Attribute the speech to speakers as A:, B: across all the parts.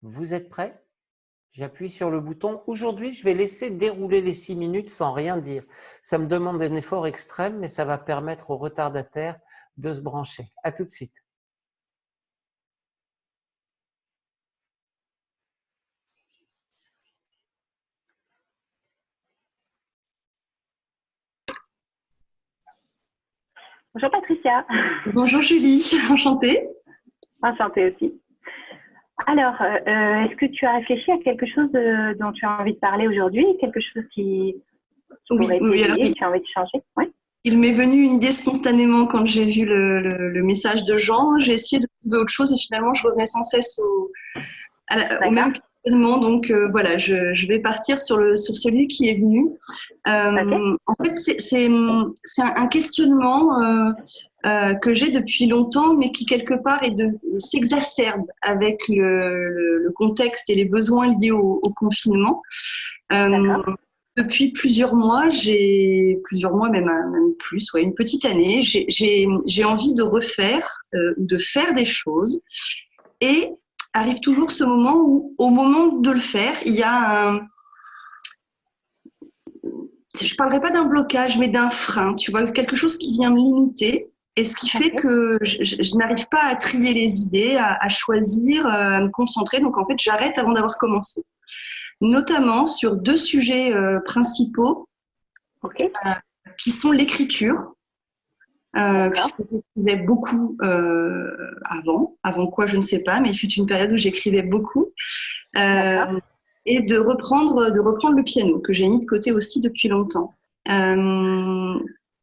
A: Vous êtes prêts? J'appuie sur le bouton. Aujourd'hui, je vais laisser dérouler les 6 minutes sans rien dire. Ça me demande un effort extrême, mais ça va permettre aux retardataires de se brancher. À tout de suite.
B: Bonjour Patricia.
C: Bonjour Julie, enchantée.
B: Enchantée aussi. Alors, est-ce que tu as réfléchi à quelque chose dont tu as envie de parler aujourd'hui? Quelque chose qui pourrait t'aider, tu as envie de changer? Oui.
C: Il m'est venu une idée spontanément quand j'ai vu le message de Jean. J'ai essayé de trouver autre chose et finalement je revenais sans cesse au même questionnement. Donc voilà, je vais partir sur celui qui est venu.
B: Okay.
C: En fait, c'est un questionnement que j'ai depuis longtemps, mais qui quelque part s'exacerbe avec le contexte et les besoins liés au confinement. Depuis plusieurs mois, même plus, une petite année, j'ai envie de refaire, de faire des choses, et arrive toujours ce moment où, au moment de le faire, il y a je parlerai pas d'un blocage, mais d'un frein, tu vois, quelque chose qui vient me limiter, et ce qui fait que je n'arrive pas à trier les idées, à choisir, à me concentrer. Donc en fait, j'arrête avant d'avoir commencé. Notamment sur deux sujets principaux, qui sont l'écriture. J'écrivais beaucoup avant quoi je ne sais pas, mais il fut une période où j'écrivais beaucoup, et de reprendre le piano que j'ai mis de côté aussi depuis longtemps.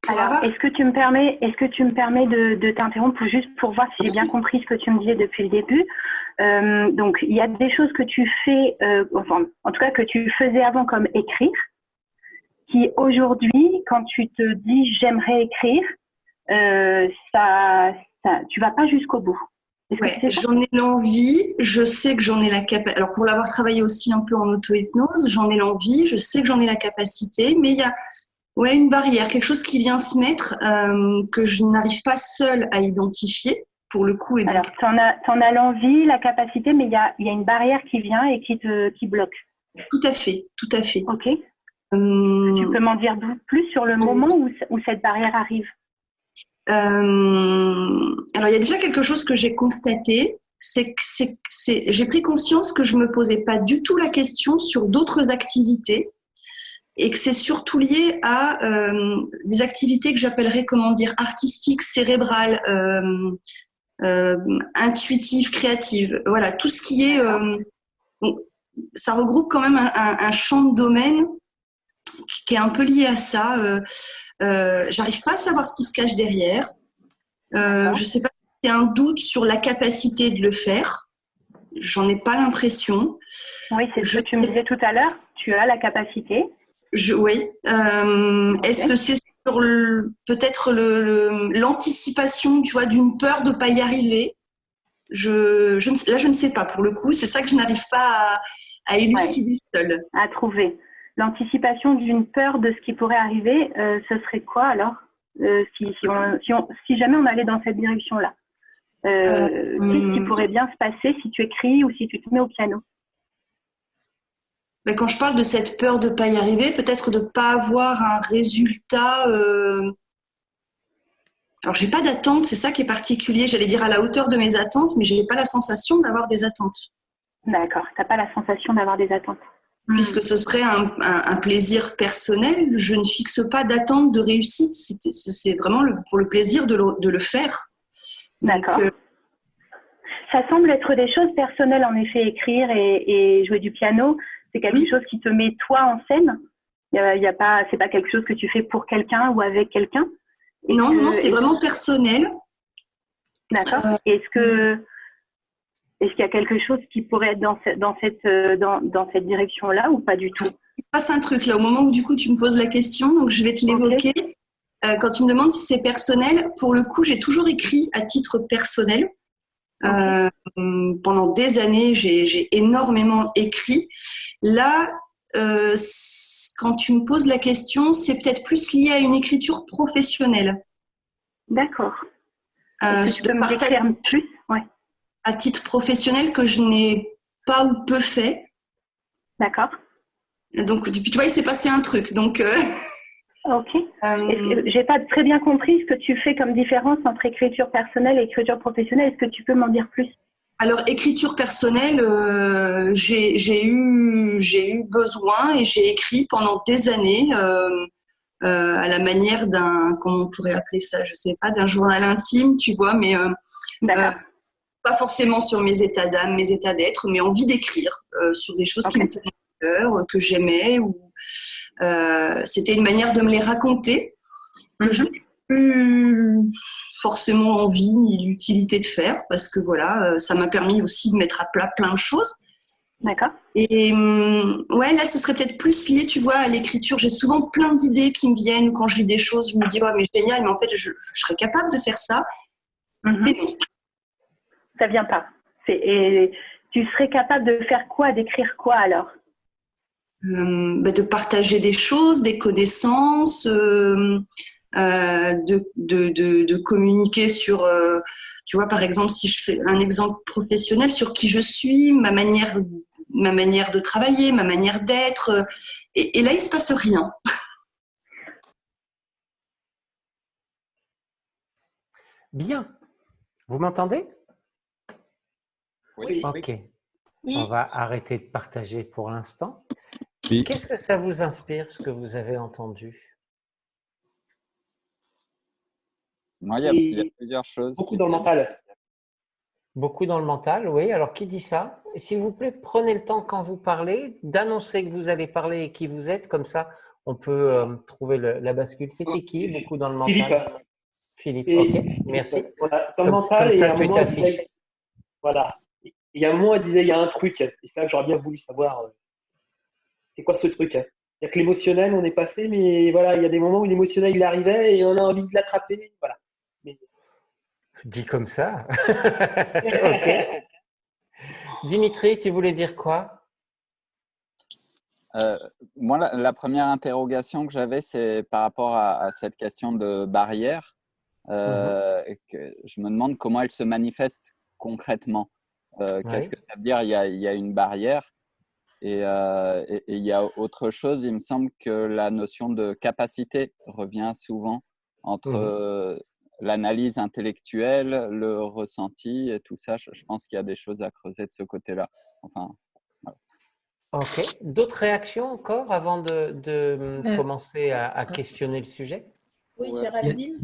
B: Alors, est-ce que tu me permets de t'interrompre juste pour voir si j'ai bien compris ce que tu me disais depuis le début? Donc, il y a des choses que tu fais, enfin, en tout cas que tu faisais avant comme écrire, qui aujourd'hui, quand tu te dis j'aimerais écrire, tu vas pas jusqu'au bout.
C: Ouais, j'en ai l'envie, je sais que j'en ai la capacité. Alors, pour l'avoir travaillé aussi un peu en auto-hypnose, j'en ai l'envie, je sais que j'en ai la capacité, mais il y a une barrière, quelque chose qui vient se mettre, que je n'arrive pas seule à identifier, pour le coup.
B: Alors, tu en as l'envie, la capacité, mais il y a une barrière qui vient et qui bloque.
C: Tout à fait, tout à fait.
B: Ok. Tu peux m'en dire plus sur le moment où cette barrière arrive?
C: Alors, il y a déjà quelque chose que j'ai constaté, c'est que j'ai pris conscience que je me posais pas du tout la question sur d'autres activités, et que c'est surtout lié à des activités que j'appellerais, artistiques, cérébrales, intuitives, créatives. Voilà, tout ce qui est... ça regroupe quand même un champ de domaine qui est un peu lié à ça. J'arrive pas à savoir ce qui se cache derrière. Je sais pas si c'est un doute sur la capacité de le faire. J'en ai pas l'impression.
B: Oui, c'est ce que tu me disais tout à l'heure. Tu as la capacité.
C: Oui. Est-ce que c'est sur peut-être l'anticipation, tu vois, d'une peur de pas y arriver? Là, je ne sais pas pour le coup. C'est ça que je n'arrive pas à élucider seule.
B: À trouver. L'anticipation d'une peur de ce qui pourrait arriver, ce serait quoi alors, si jamais on allait dans cette direction-là? Qu'est-ce qui pourrait bien se passer si tu écris ou si tu te mets au piano?
C: Quand je parle de cette peur de ne pas y arriver, peut-être de ne pas avoir un résultat. Alors, j'ai pas d'attente, c'est ça qui est particulier. J'allais dire à la hauteur de mes attentes, mais je n'ai pas la sensation d'avoir des attentes.
B: D'accord, tu n'as pas la sensation d'avoir des attentes.
C: Puisque ce serait un plaisir personnel, je ne fixe pas d'attente de réussite. C'est vraiment pour le plaisir de le faire.
B: D'accord. Ça semble être des choses personnelles, en effet, écrire et jouer du piano. C'est quelque chose qui te met toi en scène. C'est pas quelque chose que tu fais pour quelqu'un ou avec quelqu'un.
C: Non, c'est vraiment personnel.
B: D'accord. Est-ce qu'il y a quelque chose qui pourrait être dans cette direction-là ou pas du tout?
C: Il se passe un truc là, au moment où du coup tu me poses la question, donc je vais te l'évoquer. Quand tu me demandes si c'est personnel, pour le coup, j'ai toujours écrit à titre personnel. Pendant des années, j'ai énormément écrit. Là, quand tu me poses la question, c'est peut-être plus lié à une écriture professionnelle.
B: D'accord. Tu peux me décrire plus?
C: À titre professionnel que je n'ai pas ou peu fait.
B: D'accord.
C: Donc, tu vois, il s'est passé un truc. Donc,
B: Ok. J'ai pas très bien compris ce que tu fais comme différence entre écriture personnelle et écriture professionnelle. Est-ce que tu peux m'en dire plus?
C: alors, écriture personnelle, j'ai eu besoin et j'ai écrit pendant des années à la manière d'un, comment on pourrait appeler ça, je sais pas, d'un journal intime, tu vois, mais
B: D'accord.
C: pas forcément sur mes états d'âme, mes états d'être, mais envie d'écrire sur des choses qui me tenaient à cœur, que j'aimais, ou c'était une manière de me les raconter que je n'ai plus forcément envie ni l'utilité de faire parce que voilà, ça m'a permis aussi de mettre à plat plein de choses.
B: D'accord.
C: Et ouais, là, ce serait peut-être plus lié, tu vois, à l'écriture. J'ai souvent plein d'idées qui me viennent ou quand je lis des choses, je me dis, ouais, mais génial, mais en fait, je serais capable de faire ça. Mais non.
B: Ça vient pas. Et tu serais capable de faire quoi, d'écrire quoi alors?
C: De partager des choses, des connaissances, de communiquer sur, tu vois, par exemple, si je fais un exemple professionnel sur qui je suis, ma manière de travailler, ma manière d'être, et là, il se passe rien.
A: Bien. Vous m'entendez?
D: Oui.
A: Ok.
D: Oui.
A: On va arrêter de partager pour l'instant.
D: Oui.
A: Qu'est-ce que ça vous inspire, ce que vous avez entendu?
D: Moi, il y a plusieurs choses.
E: Beaucoup dans le mental.
A: Beaucoup dans le mental, oui. Alors, qui dit ça? S'il vous plaît, prenez le temps quand vous parlez d'annoncer que vous allez parler et qui vous êtes. Comme ça, on peut trouver la bascule. C'était qui, beaucoup dans le mental? Philippe. Ok, merci.
E: Voilà, dans le mental,
A: comme
E: et
A: ça,
E: à un
A: tu
E: moment,
A: t'affiches.
E: Voilà. Il y a un moment, elle disait, il y a un truc. Et ça, j'aurais bien voulu savoir, c'est quoi ce truc? C'est-à-dire que l'émotionnel, on est passé, mais voilà, il y a des moments où l'émotionnel, il arrivait et on a envie de l'attraper. Voilà. Mais...
A: Dit comme ça. Ok. Dimitri, tu voulais dire quoi?
D: Moi, la première interrogation que j'avais, c'est par rapport à cette question de barrière. Que je me demande comment elle se manifeste concrètement. Qu'est-ce que ça veut dire? Il y a une barrière et il y a autre chose. Il me semble que la notion de capacité revient souvent entre l'analyse intellectuelle, le ressenti et tout ça. Je pense qu'il y a des choses à creuser de ce côté-là. Enfin, voilà.
A: Ok. D'autres réactions encore avant de commencer à questionner le sujet?
F: Oui, Géraldine.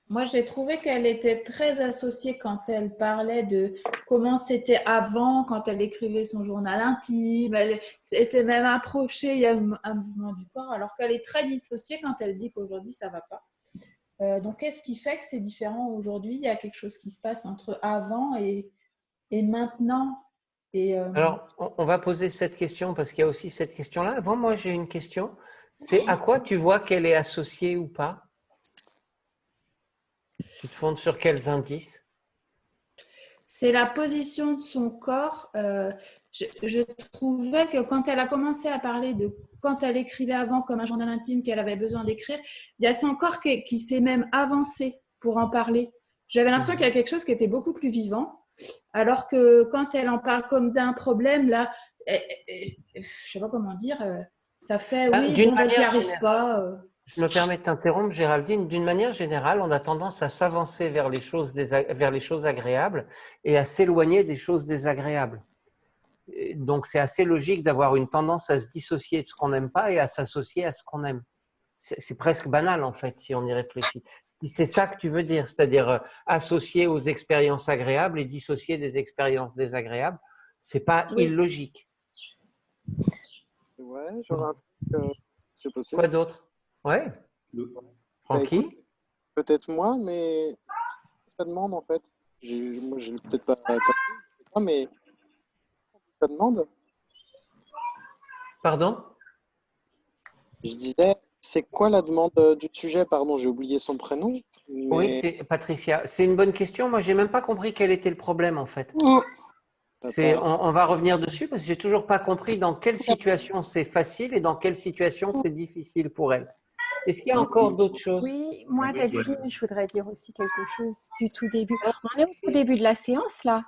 F: Moi, j'ai trouvé qu'elle était très associée quand elle parlait de comment c'était avant, quand elle écrivait son journal intime. Elle était même approchée, il y a un mouvement du corps, alors qu'elle est très dissociée quand elle dit qu'aujourd'hui, ça ne va pas. Donc, qu'est-ce qui fait que c'est différent aujourd'hui? Il y a quelque chose qui se passe entre avant et maintenant.
A: Alors, on va poser cette question parce qu'il y a aussi cette question-là. Avant, moi, j'ai une question. C'est à quoi tu vois qu'elle est associée ou pas? Tu te fondes sur quels indices?
F: C'est la position de son corps. Je trouvais que quand elle a commencé à parler de quand elle écrivait avant comme un journal intime qu'elle avait besoin d'écrire, il y a son corps qui s'est même avancé pour en parler. J'avais l'impression qu'il y a quelque chose qui était beaucoup plus vivant, alors que quand elle en parle comme d'un problème, là, je ne sais pas comment dire, ça fait oui, bon, ben, j'y arrive pas.
A: Je me permets de t'interrompre, Géraldine. D'une manière générale, on a tendance à s'avancer vers les choses agréables et à s'éloigner des choses désagréables. Donc, c'est assez logique d'avoir une tendance à se dissocier de ce qu'on n'aime pas et à s'associer à ce qu'on aime. C'est presque banal, en fait, si on y réfléchit. C'est ça que tu veux dire, c'est-à-dire associer aux expériences agréables et dissocier des expériences désagréables. C'est pas illogique.
G: Ouais, j'aurais un truc, c'est possible.
A: Quoi d'autre? Ouais. Francky?
G: Écoute, peut-être moi, mais ça demande en fait. Moi, j'ai peut-être pas compris, je sais pas, mais ça demande.
A: Pardon?
G: Je disais, c'est quoi la demande du sujet? Pardon, j'ai oublié son prénom. Mais...
A: Oui, c'est Patricia. C'est une bonne question. Moi, j'ai même pas compris quel était le problème en fait. On va revenir dessus parce que j'ai toujours pas compris dans quelle situation c'est facile et dans quelle situation c'est difficile pour elle. Est-ce qu'il y a encore d'autres choses?
H: Oui, moi, Delphine, je voudrais dire aussi quelque chose du tout début. On est au tout début de la séance, là.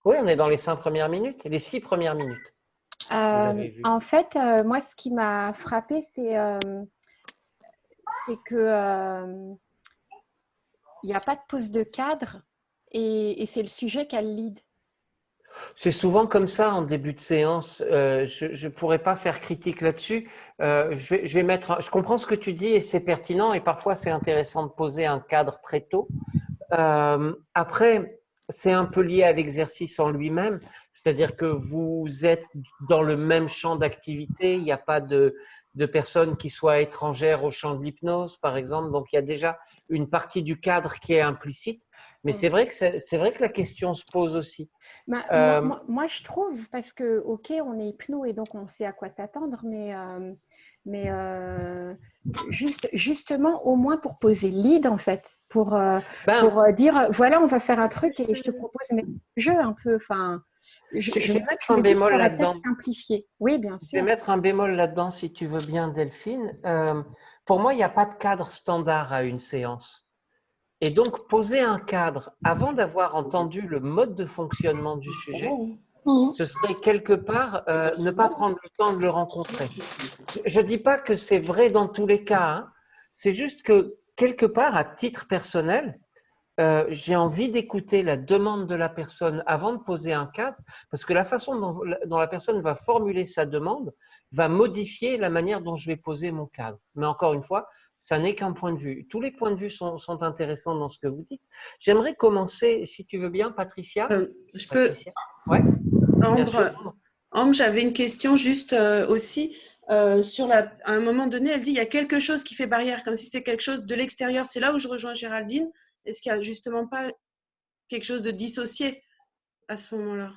A: Oui, on est dans les 5 premières minutes, les 6 premières minutes. Vous avez vu.
H: En fait, moi, ce qui m'a frappé, c'est que il n'y a pas de pose de cadre et c'est le sujet qu'elle lead.
A: C'est souvent comme ça en début de séance. Je ne pourrais pas faire critique là-dessus. Je vais mettre. Je comprends ce que tu dis et c'est pertinent et parfois c'est intéressant de poser un cadre très tôt. Après, c'est un peu lié à l'exercice en lui-même, c'est-à-dire que vous êtes dans le même champ d'activité. Il n'y a pas de personnes qui soient étrangères au champ de l'hypnose, par exemple. Donc il y a déjà une partie du cadre qui est implicite. Mais c'est vrai que la question se pose aussi.
H: Moi, je trouve, parce que, ok, on est hypno et donc on sait à quoi s'attendre, mais justement, au moins pour poser le lead, en fait, pour dire, voilà, on va faire un truc et je te propose mes jeux un peu. Enfin,
A: je vais mettre un bémol là-dedans.
H: Simplifier. Oui, bien sûr.
A: Je vais mettre un bémol là-dedans, si tu veux bien, Delphine. Pour moi, il n'y a pas de cadre standard à une séance. Et donc, poser un cadre avant d'avoir entendu le mode de fonctionnement du sujet, ce serait quelque part ne pas prendre le temps de le rencontrer. Je ne dis pas que c'est vrai dans tous les cas, hein. C'est juste que quelque part, à titre personnel, j'ai envie d'écouter la demande de la personne avant de poser un cadre, parce que la façon dont la personne va formuler sa demande va modifier la manière dont je vais poser mon cadre. Mais encore une fois, ça n'est qu'un point de vue. Tous les points de vue sont intéressants dans ce que vous dites. J'aimerais commencer, si tu veux bien, Patricia.
I: Je peux.
A: Ouais.
I: Ambre, j'avais une question juste aussi. À un moment donné, elle dit il y a quelque chose qui fait barrière, comme si c'était quelque chose de l'extérieur. C'est là où je rejoins Géraldine. Est-ce qu'il n'y a justement pas quelque chose de dissocié à ce moment-là?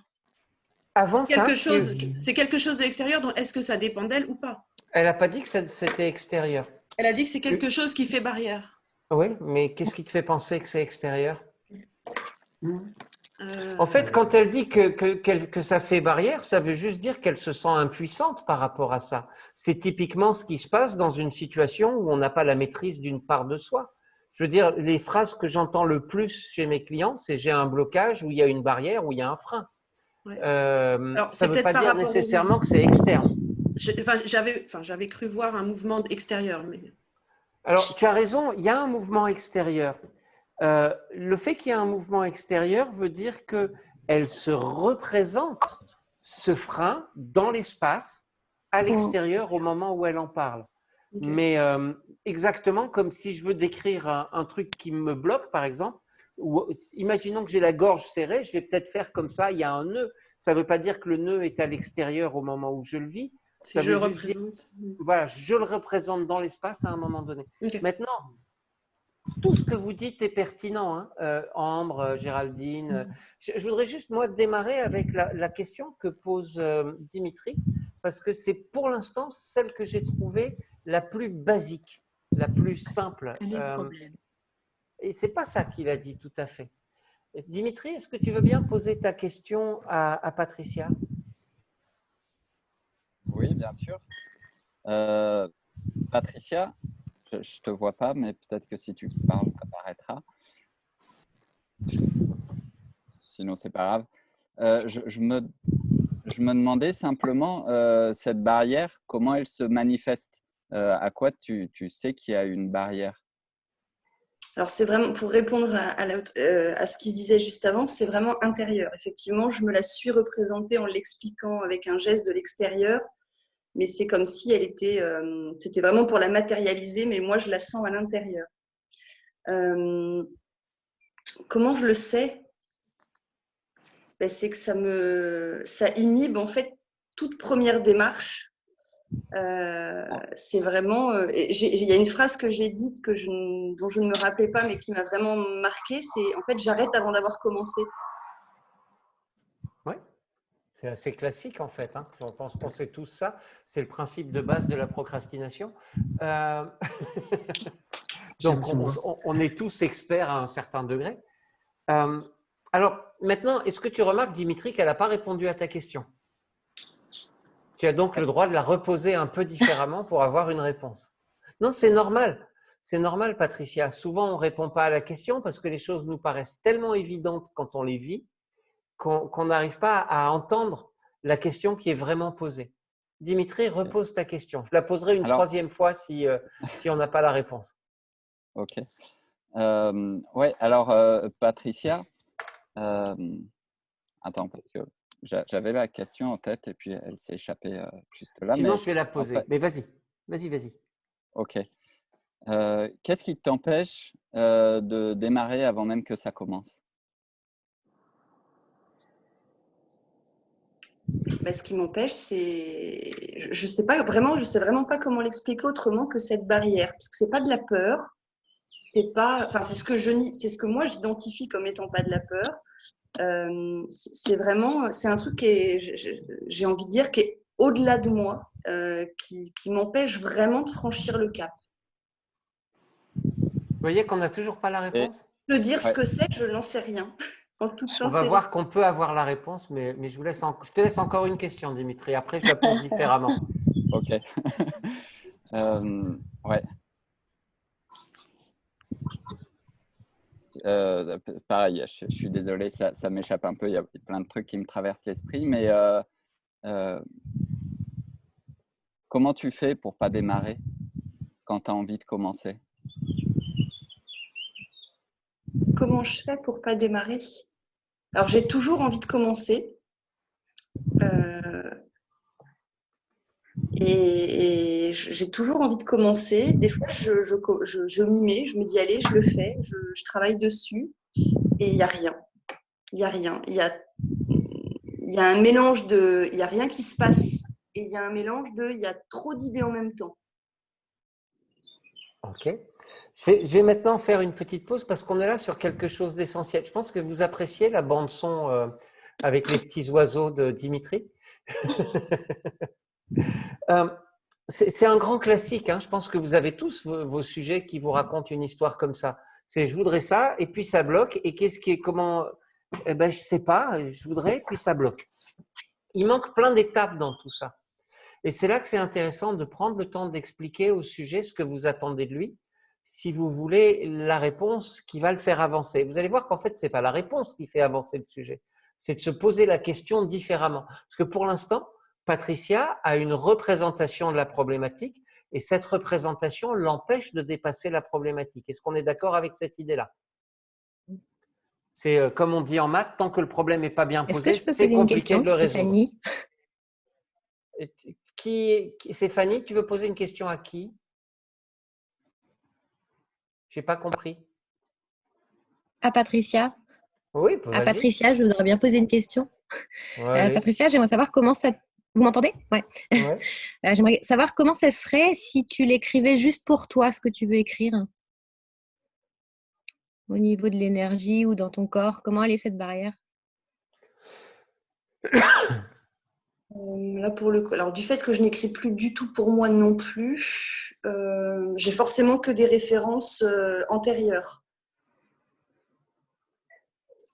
I: C'est quelque chose de l'extérieur, donc est-ce que ça dépend d'elle ou pas?
A: Elle n'a pas dit que c'était extérieur.
I: Elle a dit que c'est quelque chose qui fait barrière.
A: Oui, mais qu'est-ce qui te fait penser que c'est extérieur? En fait, quand elle dit que ça fait barrière, ça veut juste dire qu'elle se sent impuissante par rapport à ça. C'est typiquement ce qui se passe dans une situation où on n'a pas la maîtrise d'une part de soi. Je veux dire, les phrases que j'entends le plus chez mes clients, c'est « j'ai un blocage » ou « il y a une barrière » ou « il y a un frein ».
I: Ouais.
A: Ça ne veut pas dire nécessairement que c'est externe.
I: J'avais cru voir un mouvement extérieur. Mais...
A: Alors, tu as raison, il y a un mouvement extérieur. Le fait qu'il y ait un mouvement extérieur veut dire qu'elle se représente ce frein dans l'espace, à l'extérieur, au moment où elle en parle. Okay. Mais exactement comme si je veux décrire un truc qui me bloque, par exemple, ou imaginons que j'ai la gorge serrée, je vais peut-être faire comme ça, il y a un nœud. Ça ne veut pas dire que le nœud est à l'extérieur au moment où je le vis.
I: Si je le représente.
A: Voilà, je le représente dans l'espace à un moment donné.
I: Okay.
A: Maintenant, tout ce que vous dites est pertinent, hein, Ambre, Géraldine. Je voudrais juste, moi, démarrer avec la question que pose Dimitri, parce que c'est pour l'instant celle que j'ai trouvée la plus basique, la plus simple. Et ce n'est pas ça qu'il a dit tout à fait. Dimitri, est-ce que tu veux bien poser ta question à Patricia?
D: Oui, bien sûr. Patricia, je ne te vois pas, mais peut-être que si tu parles, ça apparaîtra. Sinon, ce n'est pas grave. Je me demandais simplement, cette barrière, comment elle se manifeste? À quoi tu sais qu'il y a une barrière?
C: Alors, c'est vraiment, pour répondre à ce qu'il disait juste avant, c'est vraiment intérieur. Effectivement, je me la suis représentée en l'expliquant avec un geste de l'extérieur, mais c'est comme si elle était, c'était vraiment pour la matérialiser, mais moi, je la sens à l'intérieur. Comment je le sais? Ben, c'est que ça inhibe, en fait, toute première démarche. C'est vraiment il y a une phrase que j'ai dite dont je ne me rappelais pas mais qui m'a vraiment marquée, c'est en fait j'arrête avant d'avoir commencé.
A: Oui, c'est assez classique en fait, hein. Je pense qu'on sait tous ça, c'est le principe de base de la procrastination. Donc on est tous experts à un certain degré. Alors maintenant, est-ce que tu remarques, Dimitri, qu'elle n'a pas répondu à ta question? Tu as donc le droit de la reposer un peu différemment pour avoir une réponse. Non, c'est normal. C'est normal, Patricia. Souvent, on ne répond pas à la question parce que les choses nous paraissent tellement évidentes quand on les vit qu'on n'arrive pas à entendre la question qui est vraiment posée. Dimitri, repose ta question. Je la poserai une troisième fois si on n'a pas la réponse.
D: Ok. Ouais, alors Patricia, attends, parce que j'avais la question en tête et puis elle s'est échappée juste là.
A: Sinon,
D: mais
A: je vais la poser. Mais vas-y.
D: Ok. Qu'est-ce qui t'empêche de démarrer avant même que ça commence?
C: Ce qui m'empêche, c'est, je sais vraiment pas comment l'expliquer autrement que cette barrière, parce que c'est pas de la peur, c'est pas, enfin c'est ce que moi j'identifie comme étant pas de la peur. C'est un truc qui est, j'ai envie de dire, qui est au-delà de moi, qui m'empêche vraiment de franchir le cap.
A: Vous voyez qu'on n'a toujours pas la réponse?
C: De dire ce que c'est, je n'en sais rien. En toute
A: On va
C: sincérité.
A: voir qu'on peut avoir la réponse, mais je te laisse encore une question, Dimitri. Après, je la pose différemment.
D: Ok. Ouais. Pareil, je suis désolé, ça m'échappe un peu. Il y a plein de trucs qui me traversent l'esprit, mais comment tu fais pour pas démarrer quand tu as envie de commencer?
C: Comment je fais pour pas démarrer? Alors, j'ai toujours envie de commencer. Et j'ai toujours envie de commencer. Des fois, je m'y mets, je me dis, allez, je le fais, je travaille dessus. Et il n'y a rien. Il n'y a rien. Il y a un mélange de… Il n'y a rien qui se passe. Et il y a un mélange de… Il y a trop d'idées en même temps.
A: Ok. Je vais maintenant faire une petite pause parce qu'on est là sur quelque chose d'essentiel. Je pense que vous appréciez la bande son avec les petits oiseaux de Dimitri. C'est un grand classique. Hein. Je pense que vous avez tous vos sujets qui vous racontent une histoire comme ça. C'est je voudrais ça et puis ça bloque. Et qu'est-ce qui est comment? Eh ben je sais pas. Je voudrais et puis ça bloque. Il manque plein d'étapes dans tout ça. Et c'est là que c'est intéressant de prendre le temps d'expliquer au sujet ce que vous attendez de lui, si vous voulez la réponse qui va le faire avancer. Vous allez voir qu'en fait, ce n'est pas la réponse qui fait avancer le sujet, c'est de se poser la question différemment. Parce que pour l'instant, Patricia a une représentation de la problématique et cette représentation l'empêche de dépasser la problématique. Est-ce qu'on est d'accord avec cette idée-là? C'est comme on dit en maths, tant que le problème n'est pas bien posé, c'est compliqué de le résoudre. C'est Fanny, tu veux poser une question à qui? Je n'ai pas compris.
J: À Patricia.
A: Oui,
J: à Patricia, je voudrais bien poser une question. Patricia, j'aimerais savoir comment ça… Vous m'entendez? Ouais. J'aimerais savoir comment ça serait si tu l'écrivais juste pour toi, ce que tu veux écrire. Au niveau de l'énergie ou dans ton corps, comment elle est cette barrière?
C: Là, pour le coup, alors du fait que je n'écris plus du tout pour moi non plus, j'ai forcément que des références antérieures.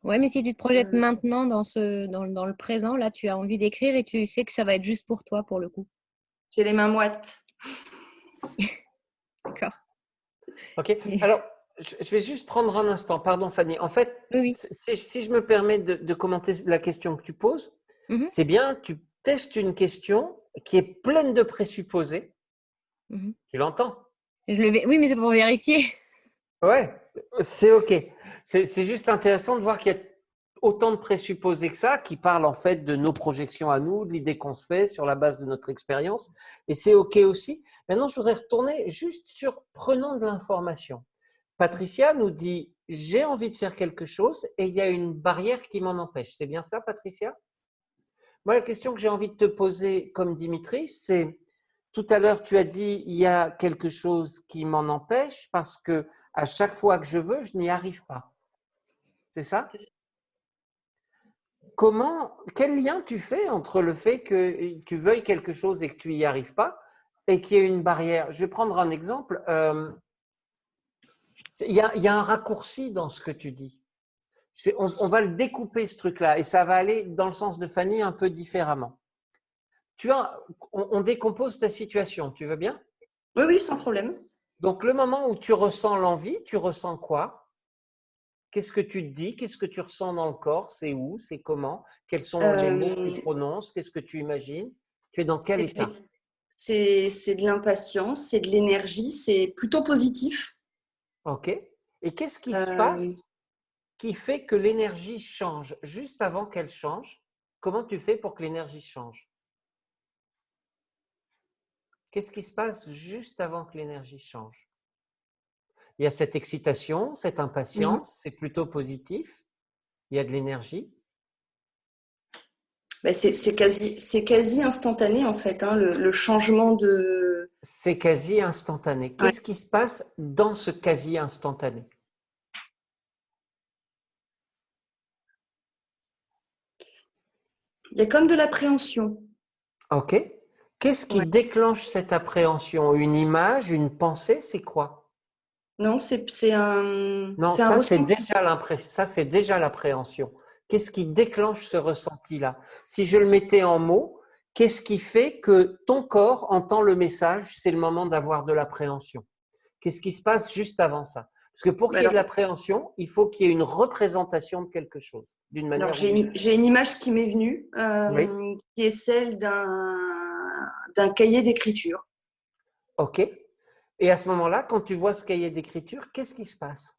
J: Ouais, mais si tu te projettes maintenant dans le présent, là, tu as envie d'écrire et tu sais que ça va être juste pour toi, pour le coup.
C: J'ai les mains moites.
J: D'accord.
A: Ok. Alors, je vais juste prendre un instant. Pardon, Fanny. En fait,
J: oui.
A: Si je me permets de commenter la question que tu poses, c'est bien, tu testes une question qui est pleine de présupposés. Tu l'entends?
J: Oui, mais c'est pour vérifier.
A: Ouais, c'est OK. C'est juste intéressant de voir qu'il y a autant de présupposés que ça qui parlent en fait de nos projections à nous, de l'idée qu'on se fait sur la base de notre expérience. Et c'est OK aussi. Maintenant, je voudrais retourner juste sur prenons de l'information. Patricia nous dit « j'ai envie de faire quelque chose et il y a une barrière qui m'en empêche ». C'est bien ça, Patricia? Moi, la question que j'ai envie de te poser comme Dimitri, c'est tout à l'heure, tu as dit « il y a quelque chose qui m'en empêche parce que à chaque fois que je veux, je n'y arrive pas ». C'est ça? Quel lien tu fais entre le fait que tu veuilles quelque chose et que tu n'y arrives pas et qu'il y ait une barrière? Je vais prendre un exemple. Il y a un raccourci dans ce que tu dis. On va le découper, ce truc-là, et ça va aller dans le sens de Fanny un peu différemment. On décompose ta situation, tu veux bien?
C: Oui, sans problème.
A: Donc, le moment où tu ressens l'envie, tu ressens quoi? Qu'est-ce que tu te dis? Qu'est-ce que tu ressens dans le corps? C'est où? C'est comment? Quels sont les mots que tu prononces? Qu'est-ce que tu imagines? Tu es dans quel état?
C: C'est de l'impatience, c'est de l'énergie, c'est plutôt positif.
A: Ok. Et qu'est-ce qui se passe qui fait que l'énergie change? Juste avant qu'elle change, comment tu fais pour que l'énergie change? Qu'est-ce qui se passe juste avant que l'énergie change? Il y a cette excitation, cette impatience, c'est plutôt positif. Il y a de l'énergie.
C: Ben c'est quasi instantané en fait, hein, le changement de…
A: C'est quasi instantané. Qu'est-ce qui se passe dans ce quasi instantané?
C: Il y a comme de l'appréhension.
A: Ok. Qu'est-ce qui déclenche cette appréhension? Une image, une pensée, c'est quoi?
C: Non, c'est un…
A: Non, ça c'est déjà l'impression. Ça c'est déjà l'appréhension. Qu'est-ce qui déclenche ce ressenti-là? Si je le mettais en mots, qu'est-ce qui fait que ton corps entend le message? C'est le moment d'avoir de l'appréhension. Qu'est-ce qui se passe juste avant ça? Parce que pour qu'il y ait de l'appréhension, il faut qu'il y ait une représentation de quelque chose, d'une manière.
C: Alors, j'ai une image qui m'est venue, qui est celle d'un cahier d'écriture.
A: Ok. Et à ce moment-là, quand tu vois ce cahier d'écriture, qu'est-ce qui se passe?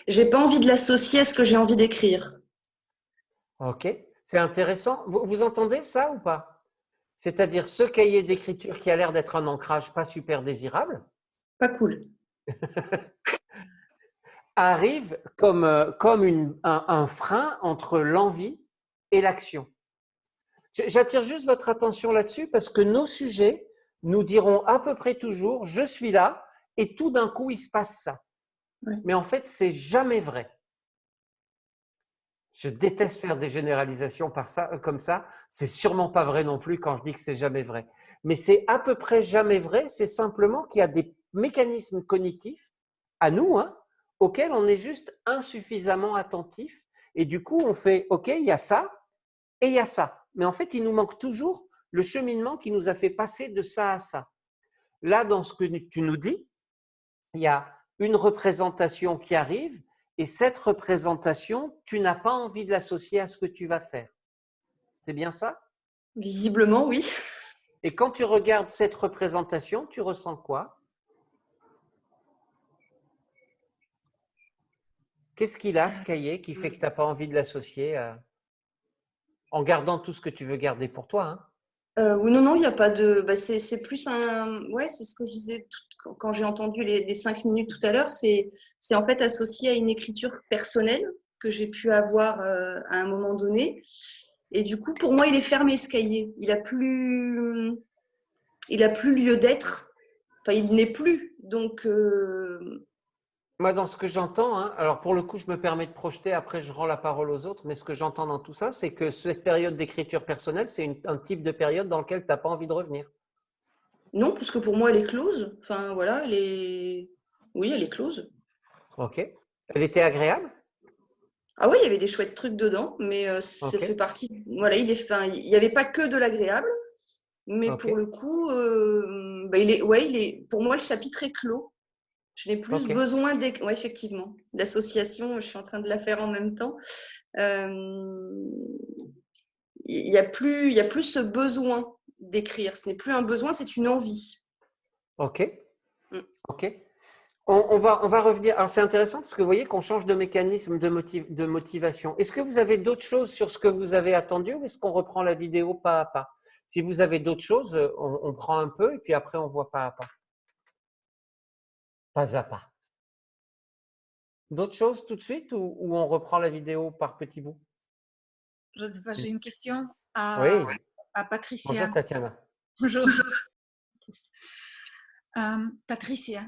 C: J'ai pas envie de l'associer à ce que j'ai envie d'écrire.
A: Ok. C'est intéressant. Vous entendez ça ou pas? C'est-à-dire ce cahier d'écriture qui a l'air d'être un ancrage pas super désirable.
C: Pas cool.
A: Arrive comme un frein entre l'envie et l'action. J'attire juste votre attention là-dessus parce que nos sujets nous diront à peu près toujours « je suis là » et tout d'un coup, il se passe ça.
C: Oui.
A: Mais en fait, c'est jamais vrai. Je déteste faire des généralisations comme ça. C'est sûrement pas vrai non plus quand je dis que c'est jamais vrai. Mais c'est à peu près jamais vrai. C'est simplement qu'il y a des mécanismes cognitifs à nous, auxquels on est juste insuffisamment attentif. Et du coup, on fait « ok, il y a ça et il y a ça ». Mais en fait, il nous manque toujours le cheminement qui nous a fait passer de ça à ça. Là, dans ce que tu nous dis, il y a une représentation qui arrive et cette représentation, tu n'as pas envie de l'associer à ce que tu vas faire. C'est bien ça?
C: Visiblement, oui.
A: Et quand tu regardes cette représentation, tu ressens quoi? Qu'est-ce qu'il a, ce cahier, qui fait que tu n'as pas envie de l'associer en gardant tout ce que tu veux garder pour toi,
C: Oui, non, il n'y a pas de… Bah, c'est plus un… Ouais, c'est ce que je disais quand j'ai entendu les 5 minutes tout à l'heure. C'est en fait associé à une écriture personnelle que j'ai pu avoir à un moment donné. Et du coup, pour moi, il est fermé, ce cahier. Il a plus lieu d'être. Enfin, il n'est plus. Donc…
A: Moi, dans ce que j'entends, alors pour le coup, je me permets de projeter, après je rends la parole aux autres, mais ce que j'entends dans tout ça, c'est que cette période d'écriture personnelle, c'est un type de période dans laquelle tu n'as pas envie de revenir.
C: Non, parce que pour moi, elle est close. Enfin, voilà, oui, elle est close.
A: Ok. Elle était agréable?
C: Ah oui, il y avait des chouettes trucs dedans, mais ça fait partie… Voilà, il n'y avait pas que de l'agréable, mais pour le coup, pour moi, le chapitre est clos. Je n'ai plus besoin d'écrire. Oui, effectivement. L'association, je suis en train de la faire en même temps. Il n'y a plus ce besoin d'écrire. Ce n'est plus un besoin, c'est une envie.
A: Ok. Ok. On va revenir. Alors, c'est intéressant parce que vous voyez qu'on change de mécanisme de motivation. Est-ce que vous avez d'autres choses sur ce que vous avez attendu ou est-ce qu'on reprend la vidéo pas à pas? Si vous avez d'autres choses, on prend un peu et puis après, on voit pas à pas. Pas à pas. D'autres choses tout de suite ou on reprend la vidéo par petits bouts?
K: Je ne sais pas, j'ai une question à Patricia.
A: Bonjour Tatiana.
K: Bonjour. Patricia,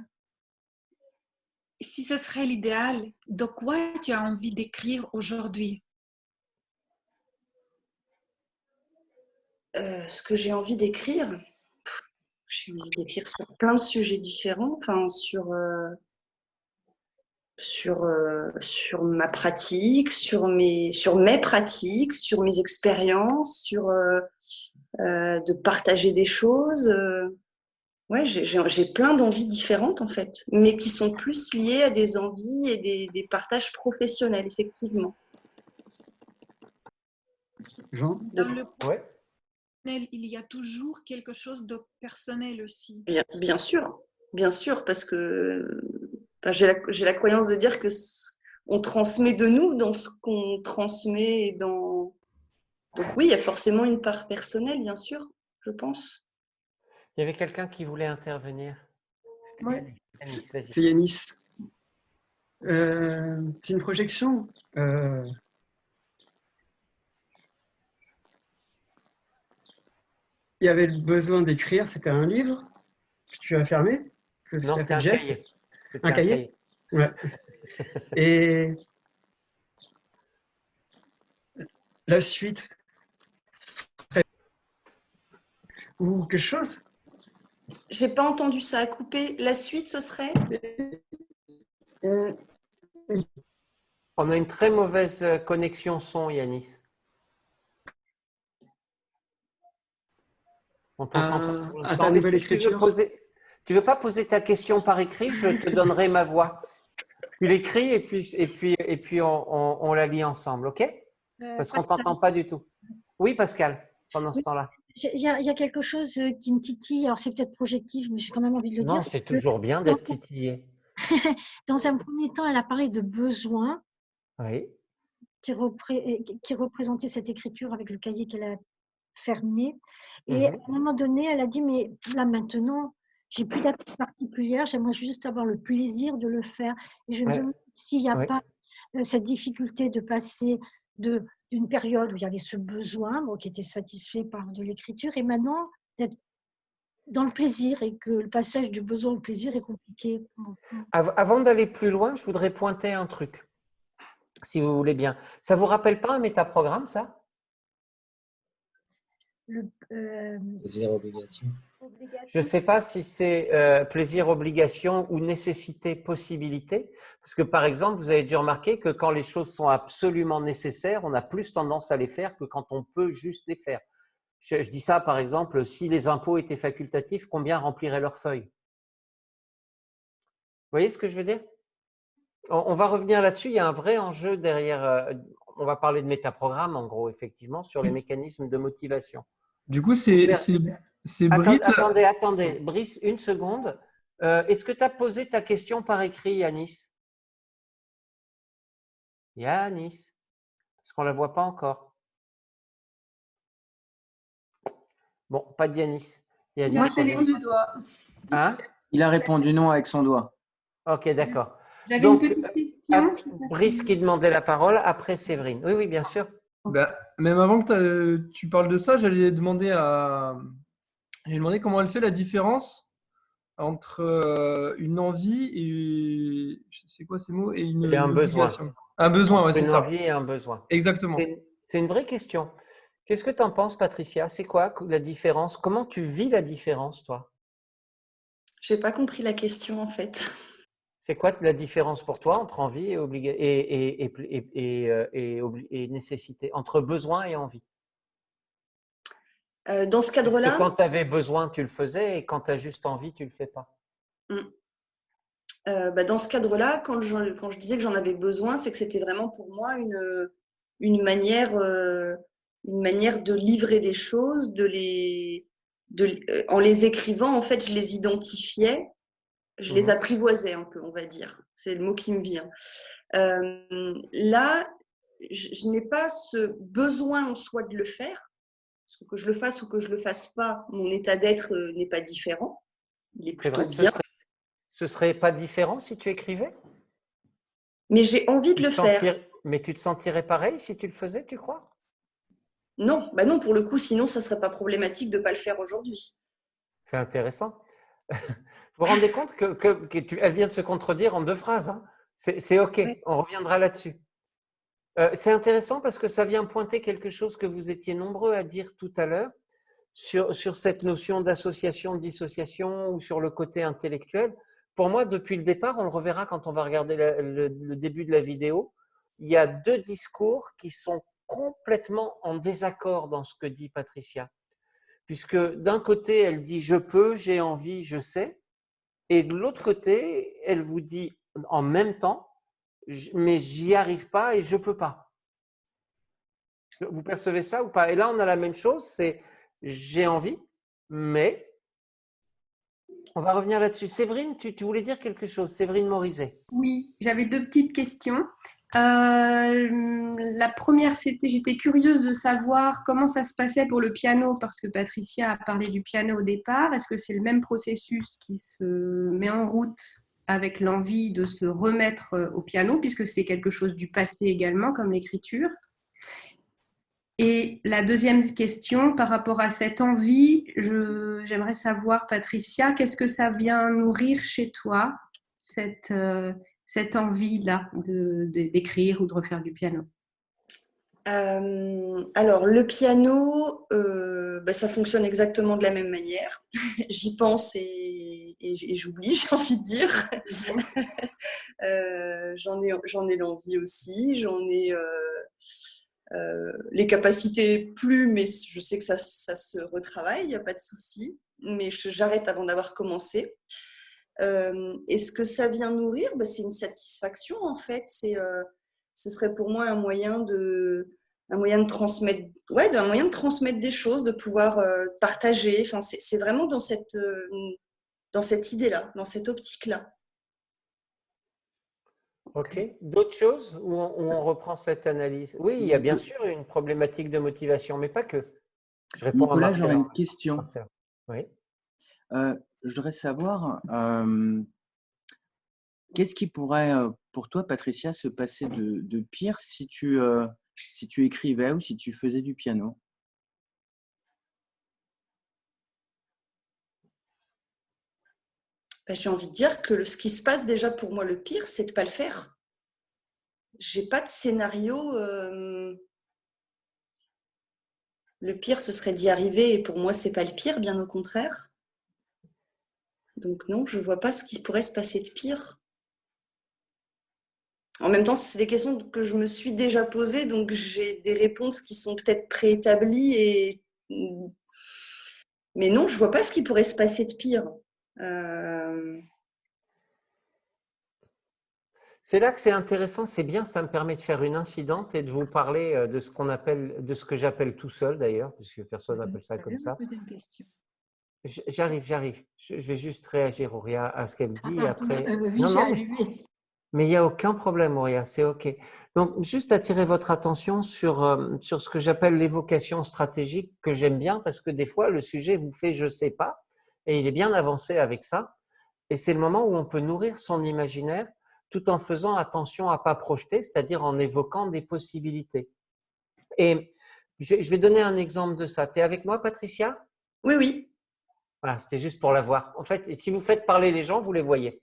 K: si ce serait l'idéal, de quoi tu as envie d'écrire aujourd'hui?
C: Ce que j'ai envie d'écrire, j'ai envie d'écrire sur plein de sujets différents, enfin sur ma pratique, sur mes pratiques, sur mes expériences, de partager des choses. Ouais, j'ai plein d'envies différentes en fait, mais qui sont plus liées à des envies et des partages professionnels, effectivement.
L: Jean?
K: Dans le personnel, il y a toujours quelque chose de personnel aussi.
C: Bien sûr, parce que j'ai la croyance de dire que on transmet de nous dans ce qu'on transmet dans. Donc oui, il y a forcément une part personnelle, bien sûr, je pense.
A: Il y avait quelqu'un qui voulait intervenir.
L: Ouais. C'est Yanis. C'est une projection. Il y avait le besoin d'écrire, c'était un livre que tu as fermé?
A: Non, c'était un cahier.
L: Un cahier? Ouais. Et la suite serait ou quelque chose?
C: J'ai pas entendu, ça a coupé. La suite, ce serait?
A: On a une très mauvaise connexion son, Yanis. On t'entend pas pour l'instant.
L: Ta nouvelle écriture.
A: Tu veux pas poser ta question par écrit? Je te donnerai ma voix. Tu l'écris et puis on la lit ensemble, ok? Parce qu'on t'entend pas du tout. Oui, Pascal, pendant ce temps-là.
M: Il y a quelque chose qui me titille. Alors, c'est peut-être projectif, mais j'ai quand même envie de le dire.
A: Non, c'est toujours bien d'être titillé.
M: Dans un premier temps, elle a parlé de besoin qui représentait cette écriture avec le cahier qu'elle a fermé. Et à un moment donné, elle a dit, mais là maintenant, j'ai plus d'attente particulière, j'aimerais juste avoir le plaisir de le faire. Et je me demande s'il n'y a pas cette difficulté de passer d'une période où il y avait ce besoin qui était satisfait par de l'écriture et maintenant d'être dans le plaisir et que le passage du besoin au plaisir est compliqué.
A: Avant d'aller plus loin, je voudrais pointer un truc, si vous voulez bien. Ça ne vous rappelle pas un métaprogramme, ça?
N: Plaisir-obligation.
A: Je ne sais pas si c'est plaisir-obligation ou nécessité-possibilité. Parce que, par exemple, vous avez dû remarquer que quand les choses sont absolument nécessaires, on a plus tendance à les faire que quand on peut juste les faire. Je dis ça, par exemple, si les impôts étaient facultatifs, combien rempliraient leurs feuilles? Vous voyez ce que je veux dire? On va revenir là-dessus. Il y a un vrai enjeu derrière. On va parler de métaprogramme, en gros, effectivement, sur les mécanismes de motivation.
O: Du coup, c'est Brice.
A: Attendez, Brice, une seconde. Est-ce que tu as posé ta question par écrit, Yanis? Yanis? Parce qu'on ne la voit pas encore. Bon, pas de Yanis.
P: Moi, c'est le du doigt.
A: Hein?
N: Il a répondu non avec son doigt.
A: Ok, d'accord.
P: J'avais une petite question.
A: Brice qui demandait la parole, après Séverine. Oui, oui, bien sûr.
O: Bah, même avant que tu parles de ça, j'allais demander comment elle fait la différence entre une envie et c'est quoi ces mots et
A: un besoin.
O: Un besoin, ouais, c'est ça.
A: Une envie et un besoin.
O: Exactement.
A: C'est une vraie question. Qu'est-ce que tu en penses, Patricia? C'est quoi la différence? Comment tu vis la différence, toi?
C: Je n'ai pas compris la question, en fait.
A: C'est quoi la différence pour toi entre envie et nécessité, entre besoin et envie?
C: Dans ce cadre-là…
A: Quand tu avais besoin, tu le faisais et quand tu as juste envie, tu ne le fais pas.
C: Dans ce cadre-là, quand je disais que j'en avais besoin, c'est que c'était vraiment pour moi une manière de livrer des choses, en les écrivant, en fait, je les identifiais, je les apprivoisais un peu, on va dire. C'est le mot qui me vient. Là, je n'ai pas ce besoin en soi de le faire, parce que je le fasse ou que je le fasse pas, mon état d'être n'est pas différent. Il est plutôt bien.
A: Ce serait pas différent si tu écrivais?
C: Mais j'ai envie de le faire.
A: Mais tu te sentirais pareil si tu le faisais, tu crois?
C: Non, non, pour le coup, sinon, ça ne serait pas problématique de ne pas le faire aujourd'hui.
A: C'est intéressant. Vous vous rendez compte qu'elle vient de se contredire en 2 phrases, hein? C'est OK, on reviendra là-dessus. C'est intéressant parce que ça vient pointer quelque chose que vous étiez nombreux à dire tout à l'heure sur cette notion d'association, de dissociation ou sur le côté intellectuel. Pour moi, depuis le départ, on le reverra quand on va regarder le début de la vidéo, il y a 2 discours qui sont complètement en désaccord dans ce que dit Patricia. puisque d'un côté, elle dit « je peux, j'ai envie, je sais », et de l'autre côté, elle vous dit en même temps « mais j'y arrive pas et je peux pas ». Vous percevez ça ou pas? Et là, on a la même chose, c'est « j'ai envie, mais… ». On va revenir là-dessus. Séverine, tu voulais dire quelque chose? Séverine Morizet.
P: Oui, j'avais 2 petites questions. La première, c'était, j'étais curieuse de savoir comment ça se passait pour le piano, parce que Patricia a parlé du piano au départ. Est-ce que c'est le même processus qui se met en route avec l'envie de se remettre au piano, puisque c'est quelque chose du passé également, comme l'écriture? Et la deuxième question, par rapport à cette envie, j'aimerais savoir, Patricia, qu'est-ce que ça vient nourrir chez toi, cette envie-là d'écrire ou de refaire du piano?
C: Alors, le piano, ça fonctionne exactement de la même manière. J'y pense et j'oublie, j'ai envie de dire. J'en ai l'envie aussi, j'en ai les capacités plus, mais je sais que ça se retravaille, il n'y a pas de souci. Mais j'arrête avant d'avoir commencé. Et ce que ça vient nourrir, c'est une satisfaction en fait. Ce serait pour moi un moyen de transmettre, un moyen de transmettre des choses, de pouvoir partager. Enfin, c'est vraiment dans cette idée-là, dans cette optique-là.
A: Ok. D'autres choses où on reprend cette analyse? Oui, il y a bien sûr une problématique de motivation, mais pas que. Je réponds
N: Nicolas,
A: à
N: j'aurais une question.
A: Oui.
N: Je voudrais savoir, qu'est-ce qui pourrait, pour toi, Patricia, se passer de pire si tu écrivais ou si tu faisais du piano?
C: J'ai envie de dire que ce qui se passe déjà pour moi, le pire, c'est de ne pas le faire. J'ai pas de scénario. Le pire, ce serait d'y arriver, et pour moi, c'est pas le pire, bien au contraire. Donc non, je vois pas ce qui pourrait se passer de pire. En même temps, c'est des questions que je me suis déjà posées, donc j'ai des réponses qui sont peut-être préétablies. Mais non, je vois pas ce qui pourrait se passer de pire.
A: C'est là que c'est intéressant, c'est bien, ça me permet de faire une incidente et de vous parler de ce que j'appelle tout seul d'ailleurs, puisque personne n'appelle ça comme ça. J'arrive. Je vais juste réagir, Auria, à ce qu'elle dit. Après… mais il n'y a aucun problème, Auria, c'est OK. Donc, juste attirer votre attention sur ce que j'appelle l'évocation stratégique, que j'aime bien, parce que des fois, le sujet vous fait « je ne sais pas », et il est bien avancé avec ça. Et c'est le moment où on peut nourrir son imaginaire tout en faisant attention à ne pas projeter, c'est-à-dire en évoquant des possibilités. Et je vais donner un exemple de ça. Tu es avec moi, Patricia?
C: Oui, oui.
A: Voilà, c'était juste pour la voir. En fait, si vous faites parler les gens, vous les voyez.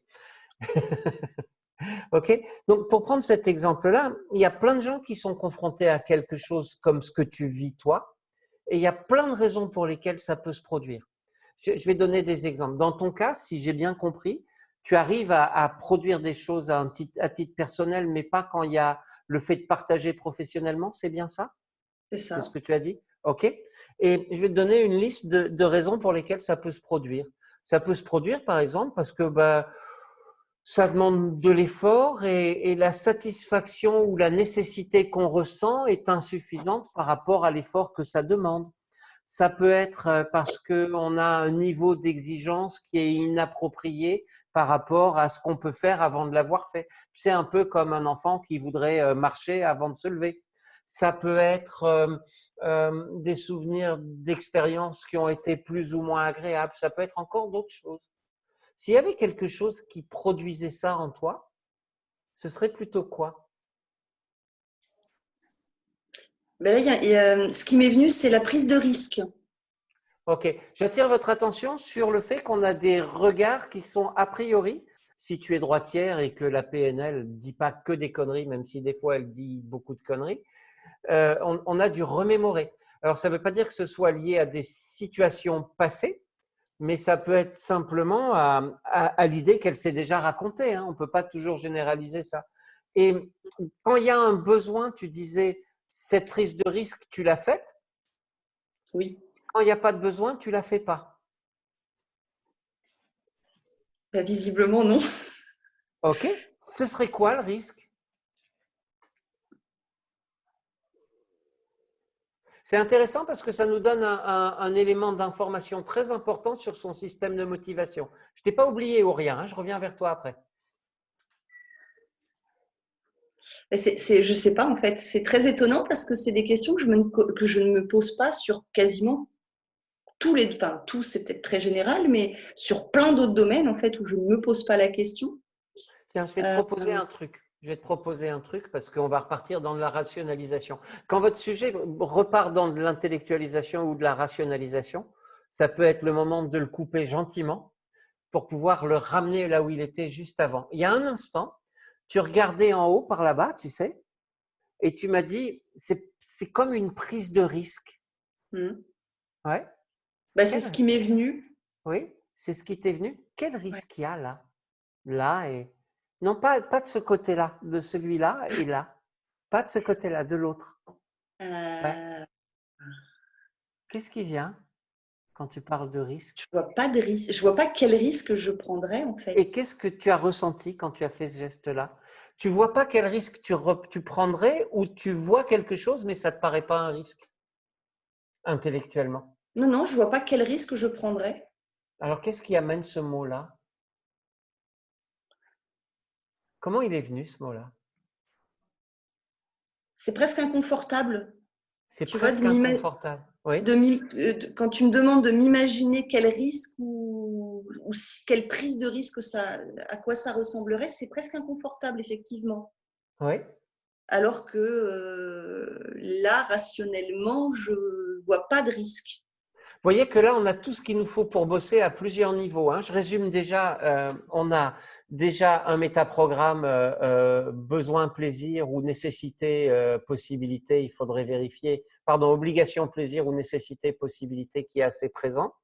A: OK? Donc, pour prendre cet exemple-là, il y a plein de gens qui sont confrontés à quelque chose comme ce que tu vis toi, et il y a plein de raisons pour lesquelles ça peut se produire. Je vais donner des exemples. Dans ton cas, si j'ai bien compris, tu arrives à produire des choses à titre personnel, mais pas quand il y a le fait de partager professionnellement, c'est bien ça?
C: C'est ça.
A: C'est ce que tu as dit? OK. Et je vais te donner une liste de raisons pour lesquelles ça peut se produire. Ça peut se produire, par exemple, parce que ça demande de l'effort et la satisfaction ou la nécessité qu'on ressent est insuffisante par rapport à l'effort que ça demande. Ça peut être parce qu'on a un niveau d'exigence qui est inapproprié par rapport à ce qu'on peut faire avant de l'avoir fait. C'est un peu comme un enfant qui voudrait marcher avant de se lever. Ça peut être des souvenirs d'expériences qui ont été plus ou moins agréables. Ça peut être encore d'autres choses. S'il y avait quelque chose qui produisait ça en toi, ce serait plutôt quoi?
C: Ce qui m'est venu, c'est la prise de risque.
A: Ok, j'attire votre attention sur le fait qu'on a des regards qui sont a priori, si tu es droitière et que la PNL ne dit pas que des conneries, même si des fois elle dit beaucoup de conneries, on a dû remémorer. Alors, ça ne veut pas dire que ce soit lié à des situations passées, mais ça peut être simplement à l'idée qu'elle s'est déjà racontée. Hein. On ne peut pas toujours généraliser ça. Et quand il y a un besoin, tu disais, cette prise de risque, tu l'as faite?
C: Oui.
A: Quand il n'y a pas de besoin, tu ne la fais pas.
C: Bah, visiblement, non.
A: OK. Ce serait quoi le risque? C'est intéressant parce que ça nous donne un élément d'information très important sur son système de motivation. Je ne t'ai pas oublié, Auria, hein, je reviens vers toi après.
C: Je ne sais pas, en fait. C'est très étonnant parce que c'est des questions que je ne me pose pas sur quasiment tous les… Enfin, tous, c'est peut-être très général, mais sur plein d'autres domaines, en fait, où je ne me pose pas la question.
A: Tiens, je vais te proposer un truc. Je vais te proposer un truc parce qu'on va repartir dans de la rationalisation. Quand votre sujet repart dans de l'intellectualisation ou de la rationalisation, ça peut être le moment de le couper gentiment pour pouvoir le ramener là où il était juste avant. Il y a un instant, tu regardais en haut par là-bas, tu sais, et tu m'as dit, c'est comme une prise de risque. Ouais.
C: Bah, c'est ce qui m'est venu.
A: Oui, c'est ce qui t'est venu. Quel risque il y a là? Là et… Non, pas de ce côté-là, de celui-là et là. Pas de ce côté-là, de l'autre. Ouais. Qu'est-ce qui vient quand tu parles de risque?
C: Je vois pas de risque. Je vois pas quel risque je prendrais, en fait.
A: Et qu'est-ce que tu as ressenti quand tu as fait ce geste-là? Tu vois pas quel risque tu prendrais ou tu vois quelque chose, mais ça ne te paraît pas un risque intellectuellement?
C: Non, non, je vois pas quel risque je prendrais.
A: Alors, qu'est-ce qui amène ce mot-là? Comment il est venu, ce mot-là?
C: C'est presque inconfortable.
A: C'est presque inconfortable. Oui.
C: Quand tu me demandes de m'imaginer quel risque ou quelle prise de risque à quoi ça ressemblerait, c'est presque inconfortable, effectivement.
A: Oui.
C: Alors que là, rationnellement, je ne vois pas de risque.
A: Vous voyez que là, on a tout ce qu'il nous faut pour bosser à plusieurs niveaux. Je résume déjà, on a déjà un métaprogramme besoin, plaisir ou nécessité, possibilité. Il faudrait vérifier, pardon, obligation, plaisir ou nécessité, possibilité qui est assez présent.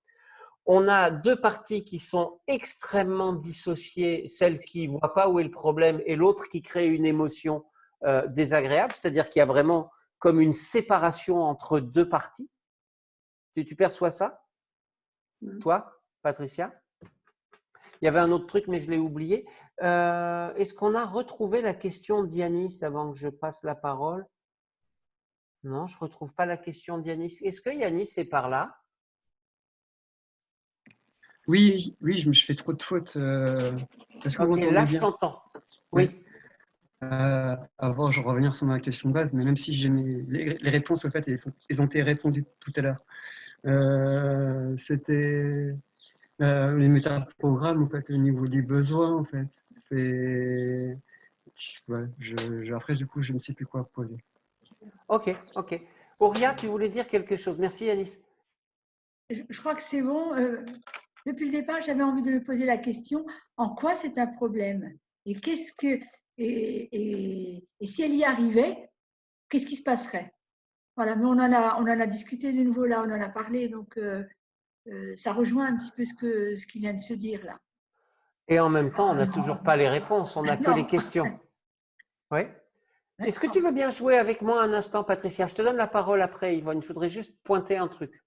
A: On a deux parties qui sont extrêmement dissociées, celle qui ne voit pas où est le problème et l'autre qui crée une émotion désagréable, c'est-à-dire qu'il y a vraiment comme une séparation entre deux parties. Tu perçois ça? Toi, Patricia? Il y avait un autre truc, mais je l'ai oublié. Est-ce qu'on a retrouvé la question d'Yanis avant que je passe la parole? Non, je ne retrouve pas la question d'Yanis. Est-ce que Yanis est par là?
L: Oui, je me suis fait trop de fautes. Est-ce que vous m'entendez bien?
A: Là, je t'entends. Oui.
L: Avant, je vais revenir sur ma question de base, mais même si j'ai les réponses, au fait, elles ont été répondues tout à l'heure. C'était les métaprogrammes, en fait, au niveau des besoins, en fait. C'est… Ouais, après, du coup, je ne sais plus quoi poser.
A: Ok. Auria, tu voulais dire quelque chose. Merci, Yanis.
M: Je crois que c'est bon. Depuis le départ, j'avais envie de me poser la question, en quoi c'est un problème? Et si elle y arrivait, qu'est-ce qui se passerait? Voilà, mais on en a discuté de nouveau là, on en a parlé, donc ça rejoint un petit peu ce qui vient de se dire là.
A: Et en même temps, on n'a toujours pas les réponses, on n'a que les questions. Oui. Est-ce que tu veux bien jouer avec moi un instant, Patricia? Je te donne la parole après, Yvonne. Je voudrais juste pointer un truc.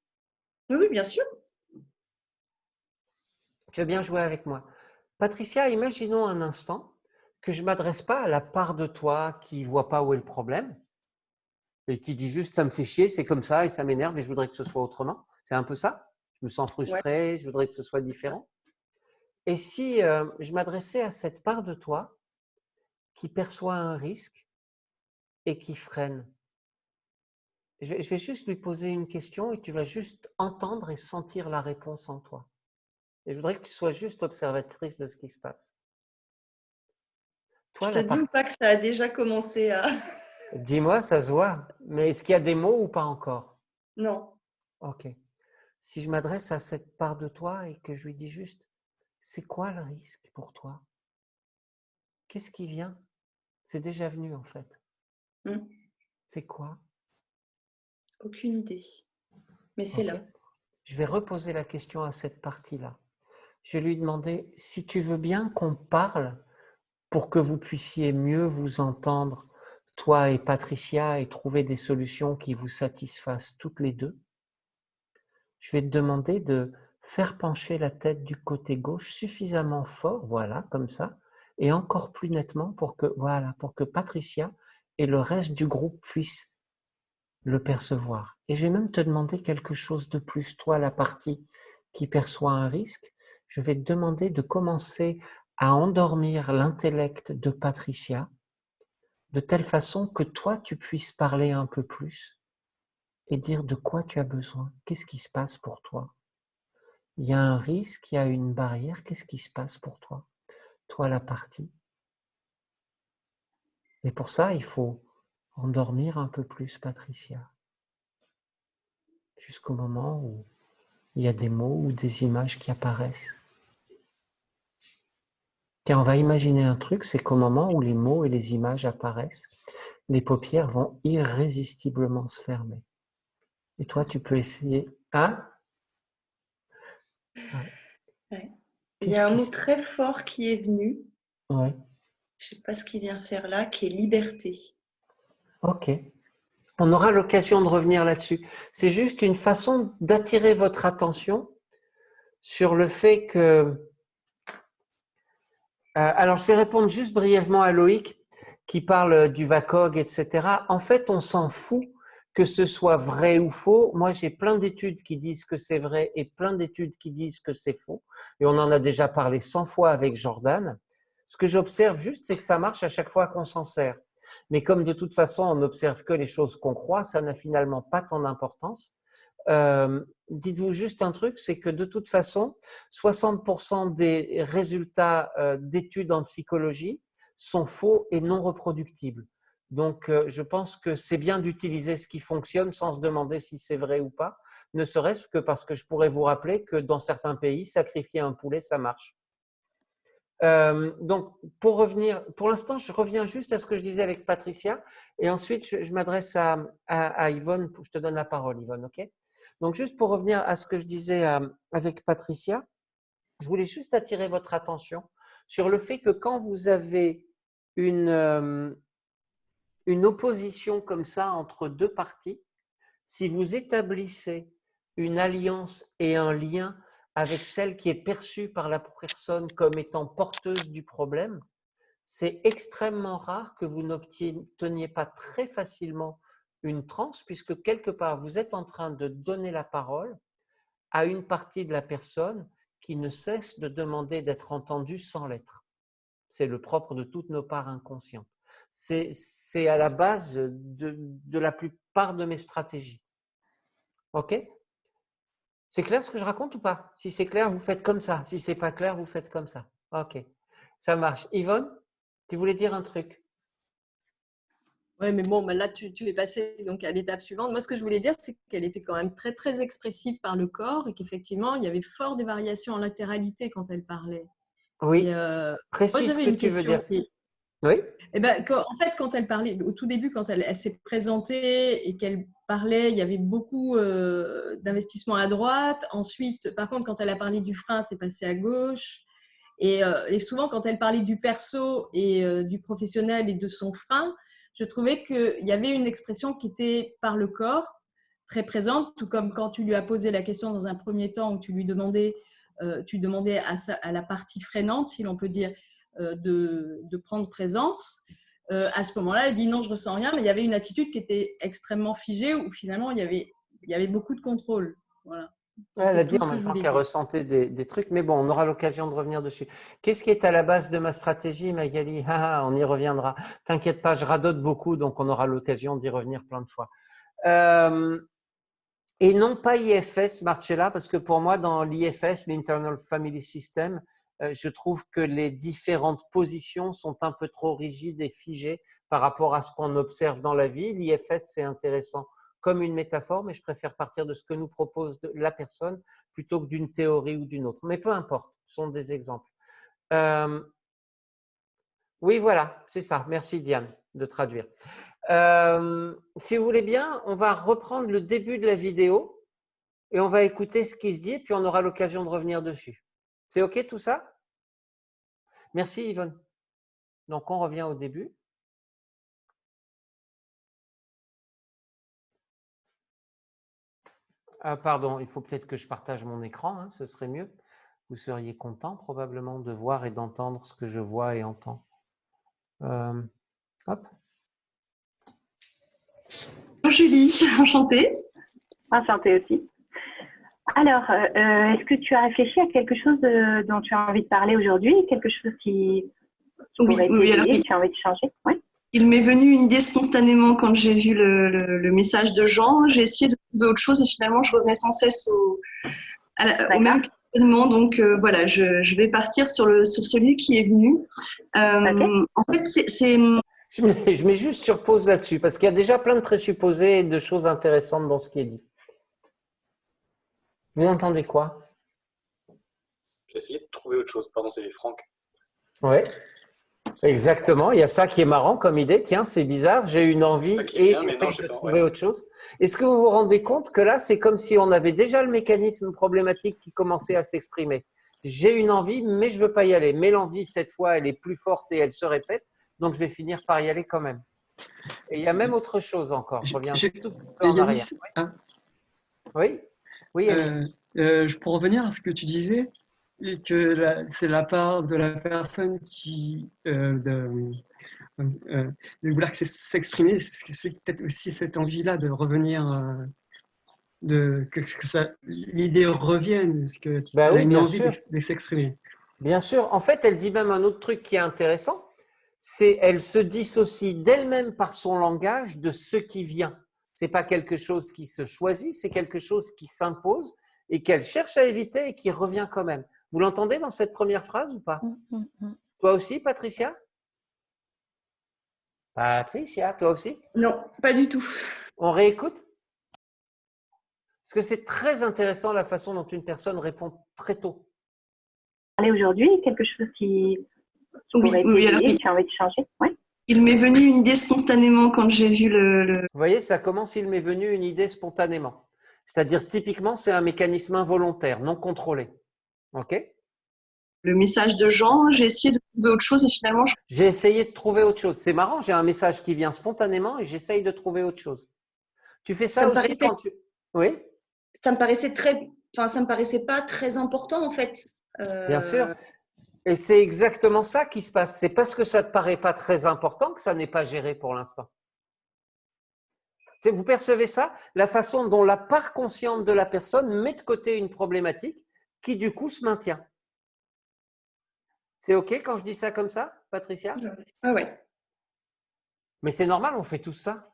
C: Oui, bien sûr.
A: Tu veux bien jouer avec moi? Patricia, imaginons un instant que je ne m'adresse pas à la part de toi qui ne voit pas où est le problème et qui dit juste « ça me fait chier, c'est comme ça et ça m'énerve et je voudrais que ce soit autrement ». C'est un peu ça? Je me sens frustré, je voudrais que ce soit différent. Et si je m'adressais à cette part de toi qui perçoit un risque et qui freine? Je vais juste lui poser une question et tu vas juste entendre et sentir la réponse en toi. Et je voudrais que tu sois juste observatrice de ce qui se passe.
C: Toi, je te dis ou pas que ça a déjà commencé à…
A: Dis-moi, ça se voit. Mais est-ce qu'il y a des mots ou pas encore?
C: Non.
A: Ok. Si je m'adresse à cette part de toi et que je lui dis juste, c'est quoi le risque pour toi? Qu'est-ce qui vient? C'est déjà venu en fait. C'est quoi?
C: Aucune idée. Mais c'est là.
A: Je vais reposer la question à cette partie-là. Je vais lui demander, si tu veux bien qu'on parle pour que vous puissiez mieux vous entendre, toi et Patricia, et trouver des solutions qui vous satisfassent toutes les deux, je vais te demander de faire pencher la tête du côté gauche suffisamment fort, voilà, comme ça, et encore plus nettement pour que Patricia et le reste du groupe puissent le percevoir. Et je vais même te demander quelque chose de plus. Toi, la partie qui perçoit un risque, je vais te demander de commencer à endormir l'intellect de Patricia de telle façon que toi, tu puisses parler un peu plus et dire de quoi tu as besoin. Qu'est-ce qui se passe pour toi? Il y a un risque, il y a une barrière. Qu'est-ce qui se passe pour toi? Toi, la partie. Et pour ça, il faut endormir un peu plus Patricia. Jusqu'au moment où il y a des mots ou des images qui apparaissent. Tiens, on va imaginer un truc, c'est qu'au moment où les mots et les images apparaissent, les paupières vont irrésistiblement se fermer. Et toi, tu peux essayer. Hein?
C: Ouais. Il y a un mot très fort qui est venu.
A: Ouais.
C: Je ne sais pas ce qu'il vient faire là, qui est liberté.
A: Ok. On aura l'occasion de revenir là-dessus. C'est juste une façon d'attirer votre attention sur le fait que... alors, je vais répondre juste brièvement à Loïc qui parle du VACOG, etc. En fait, on s'en fout que ce soit vrai ou faux. Moi, j'ai plein d'études qui disent que c'est vrai et plein d'études qui disent que c'est faux. Et on en a déjà parlé 100 fois avec Jordan. Ce que j'observe juste, c'est que ça marche à chaque fois qu'on s'en sert. Mais comme de toute façon, on n'observe que les choses qu'on croit, ça n'a finalement pas tant d'importance. Dites-vous juste un truc, c'est que de toute façon, 60% des résultats d'études en psychologie sont faux et non reproductibles. Donc, je pense que c'est bien d'utiliser ce qui fonctionne sans se demander si c'est vrai ou pas, ne serait-ce que parce que je pourrais vous rappeler que dans certains pays, sacrifier un poulet, ça marche. Donc, pour revenir, pour l'instant, je reviens juste à ce que je disais avec Patricia et ensuite, je m'adresse à Yvonne. Je te donne la parole, Yvonne, ok? Donc, juste pour revenir à ce que je disais avec Patricia, je voulais juste attirer votre attention sur le fait que quand vous avez une opposition comme ça entre deux parties, si vous établissez une alliance et un lien avec celle qui est perçue par la personne comme étant porteuse du problème, c'est extrêmement rare que vous n'obteniez pas très facilement une transe, puisque quelque part, vous êtes en train de donner la parole à une partie de la personne qui ne cesse de demander d'être entendue sans l'être. C'est le propre de toutes nos parts inconscientes. C'est à la base de la plupart de mes stratégies. OK? C'est clair ce que je raconte ou pas? Si c'est clair, vous faites comme ça. Si c'est pas clair, vous faites comme ça. OK. Ça marche. Yvonne, tu voulais dire un truc?
Q: Oui, mais bon, là, tu es passé donc à l'étape suivante. Moi, ce que je voulais dire, c'est qu'elle était quand même très, très expressive par le corps et qu'effectivement, il y avait fort des variations en latéralité quand elle parlait.
A: Oui,
Q: Et,
A: précise ce que tu veux dire. Oui.
Q: Eh ben, en fait, quand elle parlait, au tout début, quand elle s'est présentée et qu'elle parlait, il y avait beaucoup d'investissement à droite. Ensuite, par contre, quand elle a parlé du frein, c'est passé à gauche. Et souvent, quand elle parlait du perso et du professionnel et de son frein, je trouvais qu'il y avait une expression qui était par le corps, très présente, tout comme quand tu lui as posé la question dans un premier temps où tu lui demandais, à la partie freinante, si l'on peut dire, de prendre présence. À ce moment-là, elle dit non, je ressens rien, mais il y avait une attitude qui était extrêmement figée où finalement il y avait beaucoup de contrôle. Voilà.
A: Elle a dit en même temps qu'elle ressentait des trucs, mais bon, on aura l'occasion de revenir dessus. Qu'est-ce qui est à la base de ma stratégie, Magali? On y reviendra. T'inquiète pas, je radote beaucoup, donc on aura l'occasion d'y revenir plein de fois. Et non pas IFS, Marcella, parce que pour moi, dans l'IFS, l'Internal Family System, je trouve que les différentes positions sont un peu trop rigides et figées par rapport à ce qu'on observe dans la vie. L'IFS, c'est intéressant comme une métaphore, mais je préfère partir de ce que nous propose la personne plutôt que d'une théorie ou d'une autre. Mais peu importe, ce sont des exemples. Oui, voilà, c'est ça. Merci Diane de traduire. Si vous voulez bien, on va reprendre le début de la vidéo et on va écouter ce qui se dit et puis on aura l'occasion de revenir dessus. C'est OK tout ça? Merci Yvonne. Donc on revient au début. Ah, pardon, il faut peut-être que je partage mon écran, hein, ce serait mieux. Vous seriez content probablement de voir et d'entendre ce que je vois et entends. Hop.
C: Bonjour Julie, enchantée.
B: Enchantée aussi. Alors, est-ce que tu as réfléchi à quelque chose dont tu as envie de parler aujourd'hui, quelque chose qui pourrait t'aider, tu as envie de changer? Oui.
C: Il m'est venu une idée spontanément quand j'ai vu le message de Jean. J'ai essayé de trouver autre chose et finalement je revenais sans cesse au même questionnement. Donc voilà, je vais partir sur celui qui est venu. En fait,
A: Je mets juste sur pause là-dessus parce qu'il y a déjà plein de présupposés et de choses intéressantes dans ce qui est dit. Vous entendez quoi?
R: J'ai essayé de trouver autre chose. Pardon, c'est Franck.
A: Oui, exactement. Il y a ça qui est marrant comme idée. Tiens, c'est bizarre, j'ai une envie et j'essaie de trouver autre chose. Est-ce que vous vous rendez compte que là, c'est comme si on avait déjà le mécanisme problématique qui commençait à s'exprimer. J'ai une envie, mais je ne veux pas y aller. Mais l'envie, cette fois, elle est plus forte et elle se répète. Donc, je vais finir par y aller quand même. Et il y a même autre chose encore. Je reviens tout en arrière. Oui, oui,
L: pour revenir à ce que tu disais, et que c'est la part de la personne qui de vouloir s'exprimer, c'est peut-être aussi cette envie-là de revenir, que l'idée revienne, parce que elle a une envie de s'exprimer.
A: Bien sûr. En fait, elle dit même un autre truc qui est intéressant, c'est elle se dissocie d'elle-même par son langage de ce qui vient. Ce n'est pas quelque chose qui se choisit, c'est quelque chose qui s'impose et qu'elle cherche à éviter et qui revient quand même. Vous l'entendez dans cette première phrase ou pas? Toi aussi, Patricia? Patricia, toi aussi?
C: Non, pas du tout.
A: On réécoute? Parce que c'est très intéressant la façon dont une personne répond très tôt.
B: Aujourd'hui, quelque chose qui pourrait t'aider, tu as envie de changer? Oui.
C: Il m'est venu une idée spontanément quand j'ai vu
A: Vous voyez, ça commence, il m'est venu une idée spontanément. C'est-à-dire, typiquement, c'est un mécanisme involontaire, non contrôlé. OK?
C: Le message de Jean, j'ai essayé de trouver autre chose et finalement…
A: J'ai essayé de trouver autre chose. C'est marrant, j'ai un message qui vient spontanément et j'essaye de trouver autre chose. Tu fais ça aussi quand tu… Oui?
C: Ça me paraissait ça me paraissait pas très important en fait.
A: Bien sûr. Et c'est exactement ça qui se passe. C'est parce que ça ne te paraît pas très important que ça n'est pas géré pour l'instant. Vous percevez ça? La façon dont la part consciente de la personne met de côté une problématique qui du coup se maintient. C'est OK quand je dis ça comme ça, Patricia?
C: Ah ouais.
A: Mais c'est normal, on fait tout ça.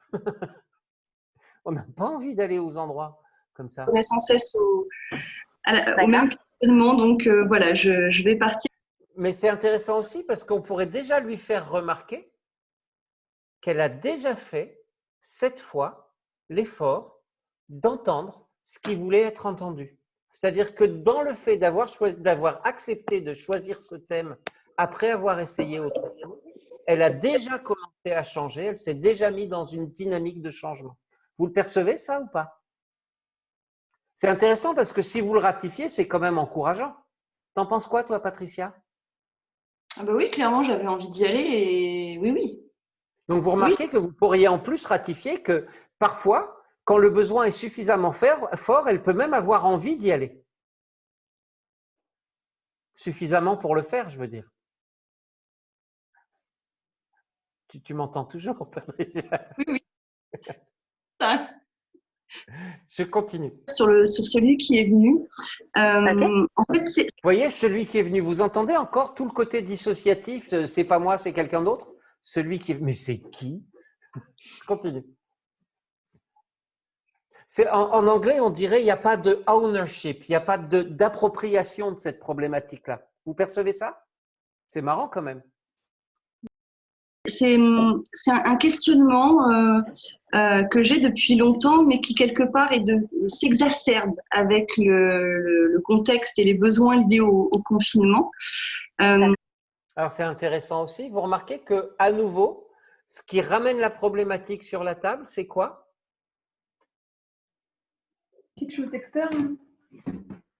A: On n'a pas envie d'aller aux endroits comme ça.
C: On est sans cesse au même questionnement, donc voilà, je vais partir.
A: Mais c'est intéressant aussi parce qu'on pourrait déjà lui faire remarquer qu'elle a déjà fait 7 fois l'effort d'entendre ce qui voulait être entendu. C'est-à-dire que dans le fait d'avoir accepté de choisir ce thème après avoir essayé autre chose, elle a déjà commencé à changer, elle s'est déjà mise dans une dynamique de changement. Vous le percevez ça ou pas? C'est intéressant parce que si vous le ratifiez, c'est quand même encourageant. T'en penses quoi toi, Patricia?
C: Ah bah oui, clairement, j'avais envie d'y aller et oui.
A: Donc, vous remarquez que vous pourriez en plus ratifier que parfois, quand le besoin est suffisamment fort, elle peut même avoir envie d'y aller. Suffisamment pour le faire, je veux dire. Tu m'entends toujours, Patricia?
C: Oui.
A: Je continue.
C: Sur celui qui est venu. En fait,
A: vous voyez, celui qui est venu, vous entendez encore tout le côté dissociatif, c'est pas moi, c'est quelqu'un d'autre? Celui qui est… Mais c'est qui? Je continue. En anglais, on dirait il n'y a pas de ownership, il n'y a pas d'appropriation de cette problématique-là. Vous percevez ça? C'est marrant quand même.
C: C'est un questionnement que j'ai depuis longtemps, mais qui quelque part s'exacerbe avec le contexte et les besoins liés au confinement.
A: Alors c'est intéressant aussi. Vous remarquez qu'à nouveau, ce qui ramène la problématique sur la table, c'est quoi?
P: Quelque chose d'externe.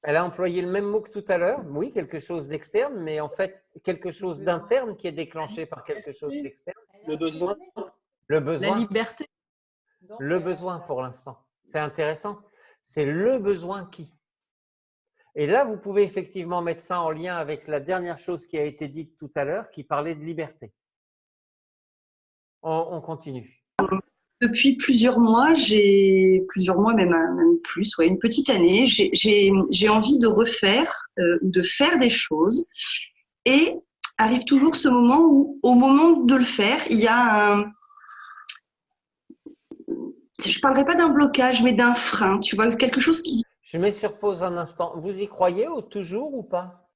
A: Elle a employé le même mot que tout à l'heure. Oui, quelque chose d'externe, mais en fait, quelque chose d'interne qui est déclenché par quelque chose d'externe.
E: Le besoin.
A: Le besoin.
Q: La liberté.
A: Le besoin pour l'instant. C'est intéressant. C'est le besoin qui. Et là, vous pouvez effectivement mettre ça en lien avec la dernière chose qui a été dite tout à l'heure, qui parlait de liberté. On continue.
C: Depuis plusieurs mois, même plus, une petite année, j'ai envie de refaire ou de faire des choses. Et arrive toujours ce moment où, au moment de le faire, il y a un… Je ne parlerai pas d'un blocage, mais d'un frein, tu vois, quelque chose qui…
A: Je mets sur pause un instant. Vous y croyez toujours ou pas?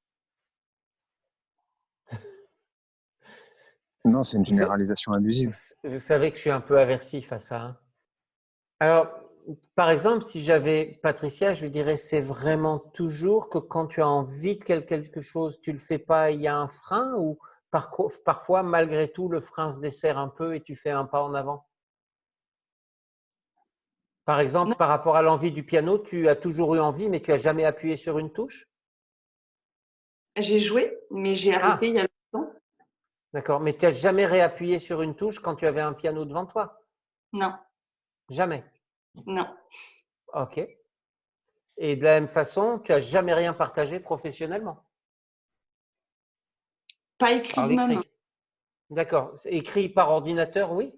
S: Non, c'est une généralisation abusive.
A: Vous savez que je suis un peu aversif à ça. Hein. Alors, par exemple, si j'avais Patricia, je lui dirais c'est vraiment toujours que quand tu as envie de quelque chose, tu ne le fais pas, il y a un frein ou parfois, malgré tout, le frein se desserre un peu et tu fais un pas en avant? Par exemple, par rapport à l'envie du piano, tu as toujours eu envie, mais tu n'as jamais appuyé sur une touche?
C: J'ai joué, mais j'ai arrêté il y a longtemps.
A: D'accord, mais tu n'as jamais réappuyé sur une touche quand tu avais un piano devant toi?
C: Non.
A: Jamais?
C: Non.
A: Ok. Et de la même façon, tu n'as jamais rien partagé professionnellement?
C: Pas écrit de ma main.
A: D'accord. Écrit par ordinateur, oui?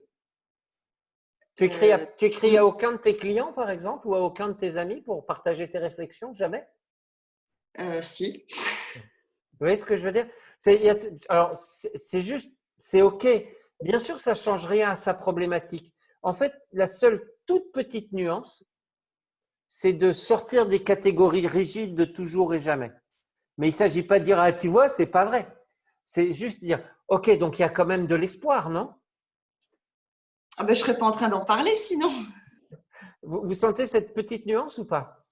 A: Tu écris à aucun de tes clients, par exemple, ou à aucun de tes amis pour partager tes réflexions? Jamais?
C: Si.
A: Vous voyez ce que je veux dire? Alors, c'est juste, c'est OK. Bien sûr, ça ne change rien à sa problématique. En fait, la seule toute petite nuance, c'est de sortir des catégories rigides de toujours et jamais. Mais il ne s'agit pas de dire, ah, tu vois, ce n'est pas vrai. C'est juste dire, OK, donc il y a quand même de l'espoir, non?
C: Ah ben, je ne serais pas en train d'en parler sinon.
A: Vous sentez cette petite nuance ou pas?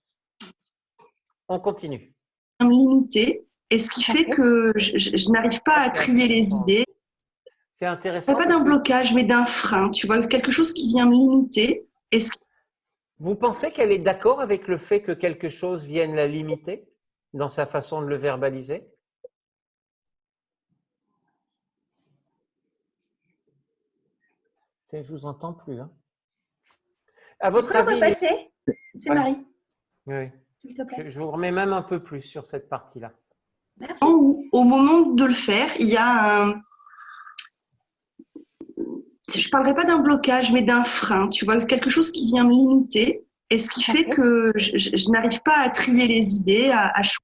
A: On continue.
C: Limité, et ce qui fait que je n'arrive pas à trier les idées.
A: C'est intéressant.
C: Pas d'un blocage, mais d'un frein, tu vois, quelque chose qui vient me limiter.
A: Vous pensez qu'elle est d'accord avec le fait que quelque chose vienne la limiter dans sa façon de le verbaliser? Je ne vous entends plus. Hein. À votre avis…
M: C'est Marie.
A: Oui. Je vous remets même un peu plus sur cette partie-là.
C: Merci. Au moment de le faire, il y a un… Je ne parlerai pas d'un blocage, mais d'un frein, tu vois, quelque chose qui vient me limiter, et ce qui fait que je n'arrive pas à trier les idées, à choisir.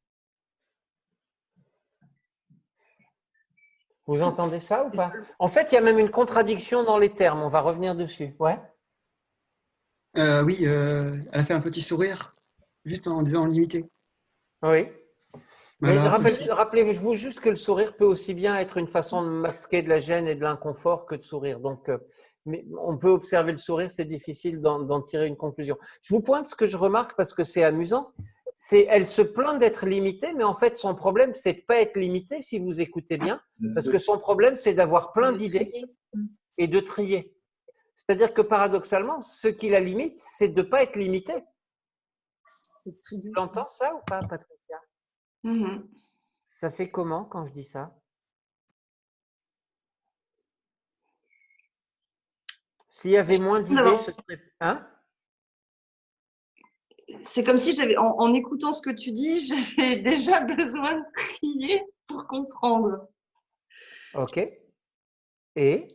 A: Vous entendez ça ou pas? En fait, il y a même une contradiction dans les termes. On va revenir dessus. Ouais.
L: Oui, elle a fait un petit sourire, juste en disant limité.
A: Oui.
L: Voilà.
A: Mais rappelez-vous juste que le sourire peut aussi bien être une façon de masquer de la gêne et de l'inconfort que de sourire. Donc, mais on peut observer le sourire, c'est difficile d'en tirer une conclusion. Je vous pointe ce que je remarque parce que c'est amusant. Elle se plaint d'être limitée, mais en fait, son problème, c'est de ne pas être limitée, si vous écoutez bien, parce que son problème, c'est d'avoir plein d'idées et de trier. C'est-à-dire que paradoxalement, ce qui la limite, c'est de ne pas être limité. Tu entends ça ou pas, Patricia? Ça fait comment quand je dis ça? S'il y avait moins d'idées, ce serait… Hein?
C: C'est comme si j'avais, en écoutant ce que tu dis, j'avais déjà besoin de trier pour comprendre.
A: Ok. Et?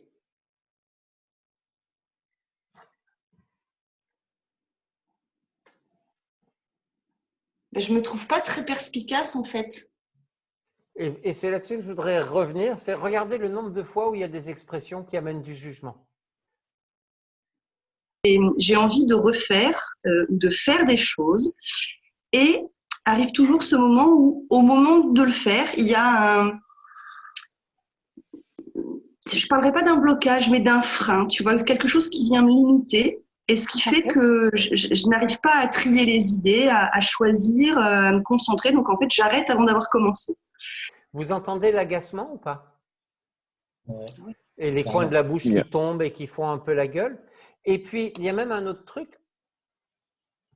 C: Ben, je ne me trouve pas très perspicace en fait.
A: Et c'est là-dessus que je voudrais revenir, c'est regarder le nombre de fois où il y a des expressions qui amènent du jugement.
C: J'ai envie de refaire ou de faire des choses et arrive toujours ce moment où, au moment de le faire, il y a un… Je ne parlerai pas d'un blocage, mais d'un frein, tu vois, quelque chose qui vient me limiter, et ce qui fait que je n'arrive pas à trier les idées, à choisir, à me concentrer. Donc, en fait, j'arrête avant d'avoir commencé.
A: Vous entendez l'agacement ou pas? Et les coins de la bouche qui tombent et qui font un peu la gueule. Et puis, il y a même un autre truc.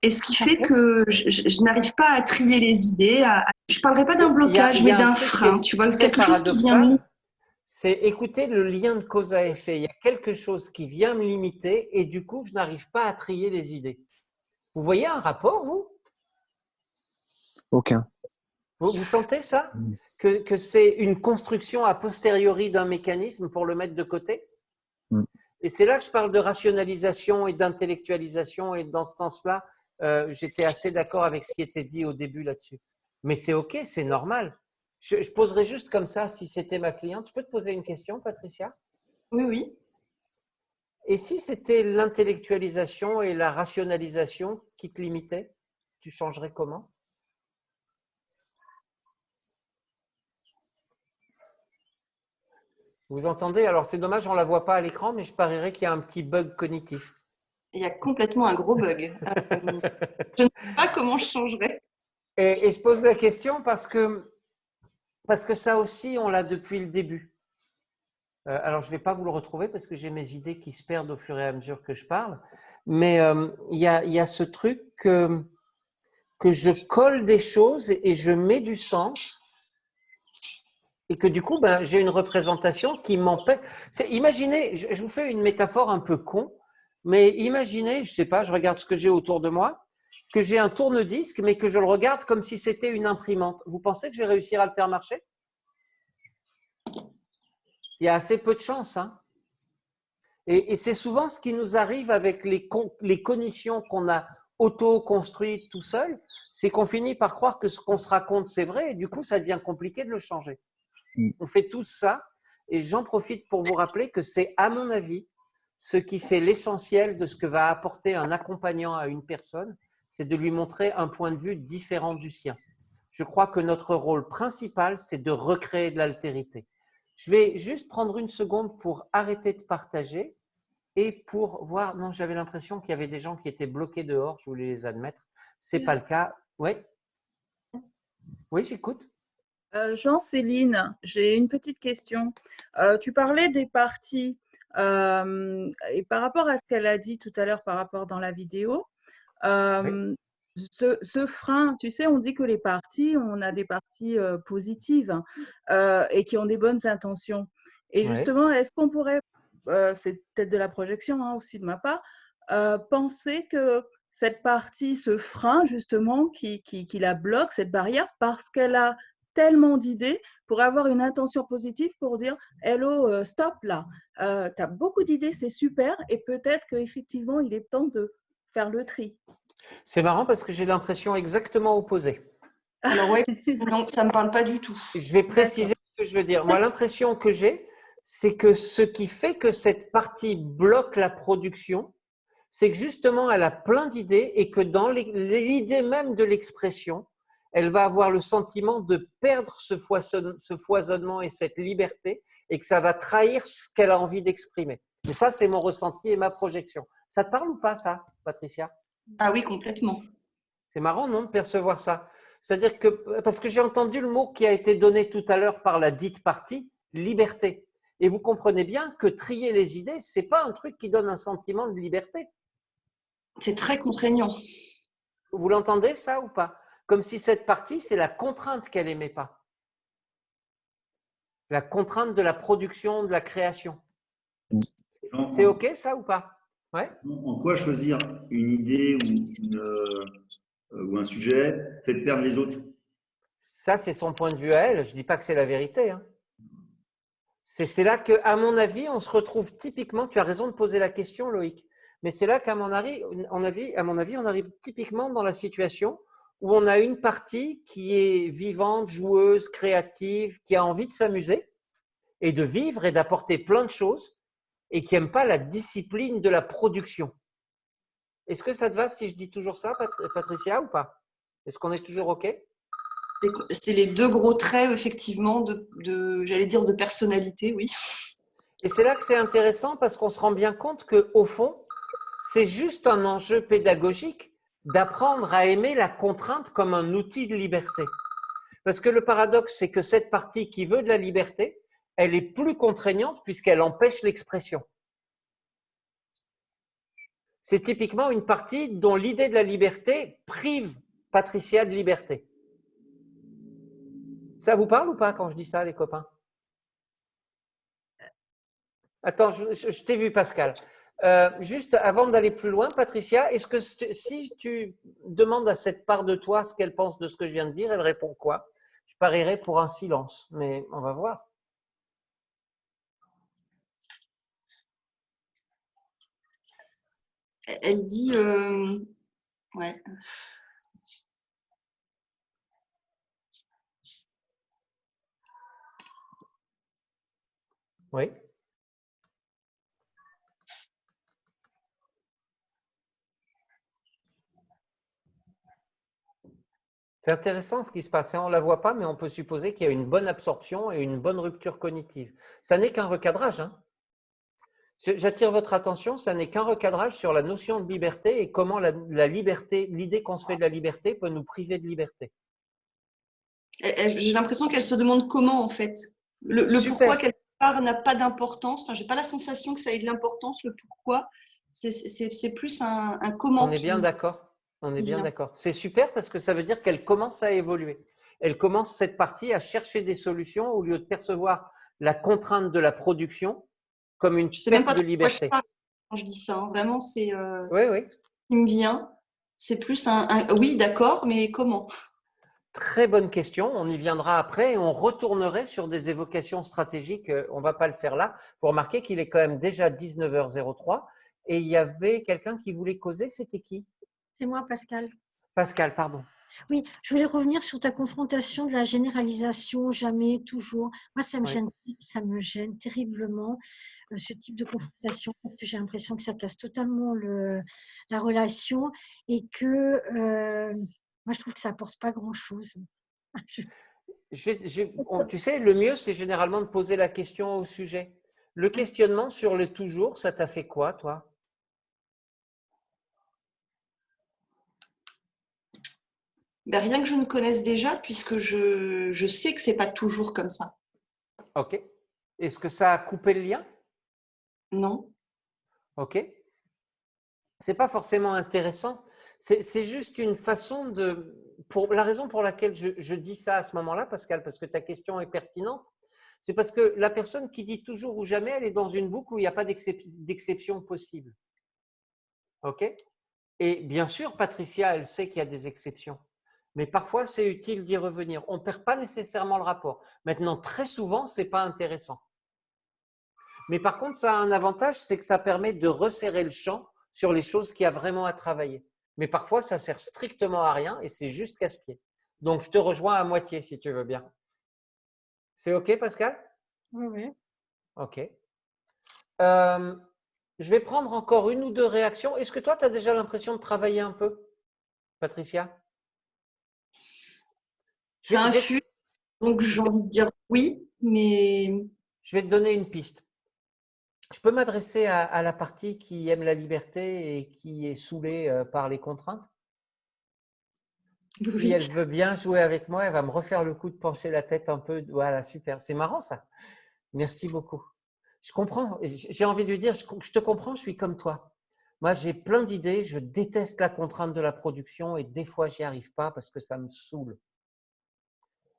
C: Et ce qui fait que je n'arrive pas à trier les idées. Je ne parlerai pas d'un blocage, mais d'un frein, tu vois, quelque chose qui vient me…
A: C'est écouter le lien de cause à effet. Il y a quelque chose qui vient me limiter et du coup, je n'arrive pas à trier les idées. Vous voyez un rapport, vous?
S: Aucun.
A: Vous sentez ça? Que c'est une construction a posteriori d'un mécanisme pour le mettre de côté? Et c'est là que je parle de rationalisation et d'intellectualisation, et dans ce sens-là, j'étais assez d'accord avec ce qui était dit au début là-dessus. Mais c'est OK, c'est normal. Je poserais juste comme ça, si c'était ma cliente. Je peux te poser une question, Patricia?
C: Oui, oui.
A: Et si c'était l'intellectualisation et la rationalisation qui te limitaient, tu changerais comment? Vous entendez? Alors, c'est dommage, on ne la voit pas à l'écran, mais je parierais qu'il y a un petit bug cognitif.
C: Il y a complètement un gros bug. Je ne sais pas comment je changerais.
A: Et je pose la question parce que ça aussi, on l'a depuis le début. Alors, je ne vais pas vous le retrouver parce que j'ai mes idées qui se perdent au fur et à mesure que je parle. Mais il y a ce truc que je colle des choses et je mets du sens. Et que du coup, j'ai une représentation qui m'empêche. Imaginez, je vous fais une métaphore un peu con, mais imaginez, je ne sais pas, je regarde ce que j'ai autour de moi, que j'ai un tourne-disque, mais que je le regarde comme si c'était une imprimante. Vous pensez que je vais réussir à le faire marcher? Il y a assez peu de chance. Hein. Et c'est souvent ce qui nous arrive avec les cognitions qu'on a auto-construites tout seul, c'est qu'on finit par croire que ce qu'on se raconte, c'est vrai, et du coup, ça devient compliqué de le changer. On fait tous ça, et j'en profite pour vous rappeler que c'est, à mon avis, ce qui fait l'essentiel de ce que va apporter un accompagnant à une personne, c'est de lui montrer un point de vue différent du sien. Je crois que notre rôle principal, c'est de recréer de l'altérité. Je vais juste prendre une seconde pour arrêter de partager et pour voir… Non, j'avais l'impression qu'il y avait des gens qui étaient bloqués dehors, je voulais les admettre. Ce n'est pas le cas. Oui, oui, j'écoute.
T: Jean-Céline, j'ai une petite question. Tu parlais des parties et par rapport à ce qu'elle a dit tout à l'heure par rapport dans la vidéo,
A: Oui.
T: ce frein, tu sais, on dit que les parties, on a des parties positives et qui ont des bonnes intentions. Et justement, est-ce qu'on pourrait, c'est peut-être de la projection hein, aussi de ma part, penser que cette partie, ce frein justement qui la bloque, cette barrière, parce qu'elle a tellement d'idées pour avoir une intention positive pour dire hello, stop là, tu as beaucoup d'idées, c'est super, et peut-être qu'effectivement, il est temps de faire le tri.
A: C'est marrant parce que j'ai l'impression exactement opposée.
C: Alors oui, non, ça ne me parle pas du tout.
A: Je vais préciser ce que je veux dire. Moi, l'impression que j'ai, c'est que ce qui fait que cette partie bloque la production, c'est que justement, elle a plein d'idées et que dans l'idée même de l'expression, elle va avoir le sentiment de perdre ce foisonnement et cette liberté et que ça va trahir ce qu'elle a envie d'exprimer. Mais ça, c'est mon ressenti et ma projection. Ça te parle ou pas, ça, Patricia?
C: Ah oui, complètement.
A: C'est marrant, non, de percevoir ça. C'est-à-dire que, parce que j'ai entendu le mot qui a été donné tout à l'heure par la dite partie, liberté. Et vous comprenez bien que trier les idées, ce n'est pas un truc qui donne un sentiment de liberté.
C: C'est très contraignant.
A: Vous l'entendez, ça, ou pas? Comme si cette partie, c'est la contrainte qu'elle n'aimait pas. La contrainte de la production, de la création. C'est OK, ça, ou pas? Ouais.
U: En quoi choisir une idée ou un sujet fait perdre les autres?
A: Ça, c'est son point de vue à elle. Je ne dis pas que c'est la vérité. Hein. C'est là qu'à mon avis, on se retrouve typiquement… Tu as raison de poser la question, Loïc. Mais c'est là qu'à mon avis, on arrive typiquement dans la situation où on a une partie qui est vivante, joueuse, créative, qui a envie de s'amuser et de vivre et d'apporter plein de choses et qui n'aime pas la discipline de la production. Est-ce que ça te va si je dis toujours ça, Patricia, ou pas? Est-ce qu'on est toujours OK?
C: C'est les deux gros traits, effectivement, j'allais dire de personnalité, oui.
A: Et c'est là que c'est intéressant parce qu'on se rend bien compte qu'au fond, c'est juste un enjeu pédagogique d'apprendre à aimer la contrainte comme un outil de liberté. Parce que le paradoxe, c'est que cette partie qui veut de la liberté, elle est plus contraignante puisqu'elle empêche l'expression. C'est typiquement une partie dont l'idée de la liberté prive Patricia de liberté. Ça vous parle ou pas quand je dis ça, les copains? Attends, je t'ai vu, Pascal. Juste avant d'aller plus loin, Patricia, est-ce que si tu demandes à cette part de toi ce qu'elle pense de ce que je viens de dire, elle répond quoi? Je parierais pour un silence, mais on va voir.
C: Elle dit… ouais.
A: Oui. C'est intéressant ce qui se passe. On ne la voit pas, mais on peut supposer qu'il y a une bonne absorption et une bonne rupture cognitive. Ça n'est qu'un recadrage. Hein. J'attire votre attention, ça n'est qu'un recadrage sur la notion de liberté et comment la liberté, l'idée qu'on se fait de la liberté peut nous priver de liberté.
C: J'ai l'impression qu'elle se demande comment, en fait. Le pourquoi, quelque part, n'a pas d'importance. Enfin, je n'ai pas la sensation que ça ait de l'importance, le pourquoi. C'est plus un comment.
A: On est bien d'accord. On est bien d'accord. C'est super parce que ça veut dire qu'elle commence à évoluer. Elle commence cette partie à chercher des solutions au lieu de percevoir la contrainte de la production comme une perte de liberté.
C: Quand je dis ça, hein. Vraiment, c'est
A: oui.
C: ce qui me vient. C'est plus un oui, d'accord, mais comment?
A: Très bonne question. On y viendra après et on retournerait sur des évocations stratégiques. On ne va pas le faire là. Vous remarquez qu'il est quand même déjà 19h03 et il y avait quelqu'un qui voulait causer. C'était qui?
M: C'est moi, Pascal.
A: Pascal, pardon.
M: Oui, je voulais revenir sur ta confrontation de la généralisation, jamais, toujours. Moi, ça me gêne terriblement, ce type de confrontation, parce que j'ai l'impression que ça casse totalement la relation et que moi, je trouve que ça n'apporte pas grand-chose.
A: Tu sais, le mieux, c'est généralement de poser la question au sujet. Le questionnement sur le toujours, ça t'a fait quoi, toi?
C: Ben, rien que je ne connaisse déjà, puisque je sais que ce n'est pas toujours comme ça.
A: Ok. Est-ce que ça a coupé le lien?
C: Non.
A: Ok. Ce n'est pas forcément intéressant. C'est juste une façon de… la raison pour laquelle je dis ça à ce moment-là, Pascal, parce que ta question est pertinente, c'est parce que la personne qui dit toujours ou jamais, elle est dans une boucle où il n'y a pas d'exception possible. Ok? Et bien sûr, Patricia, elle sait qu'il y a des exceptions. Mais parfois, c'est utile d'y revenir. On ne perd pas nécessairement le rapport. Maintenant, très souvent, ce n'est pas intéressant. Mais par contre, ça a un avantage, c'est que ça permet de resserrer le champ sur les choses qu'il y a vraiment à travailler. Mais parfois, ça sert strictement à rien et c'est juste casse-pied. Donc, je te rejoins à moitié, si tu veux bien. C'est OK, Pascal?
M: Oui.
A: OK. Je vais prendre encore une ou deux réactions. Est-ce que toi, tu as déjà l'impression de travailler un peu, Patricia?
C: C'est un flux, donc j'ai envie de dire oui, mais…
A: Je vais te donner une piste. Je peux m'adresser à la partie qui aime la liberté et qui est saoulée par les contraintes? Si elle veut bien jouer avec moi, elle va me refaire le coup de pencher la tête un peu. Voilà, super. C'est marrant ça. Merci beaucoup. Je comprends. J'ai envie de lui dire, je te comprends, je suis comme toi. Moi, j'ai plein d'idées. Je déteste la contrainte de la production et des fois, je n'y arrive pas parce que ça me saoule.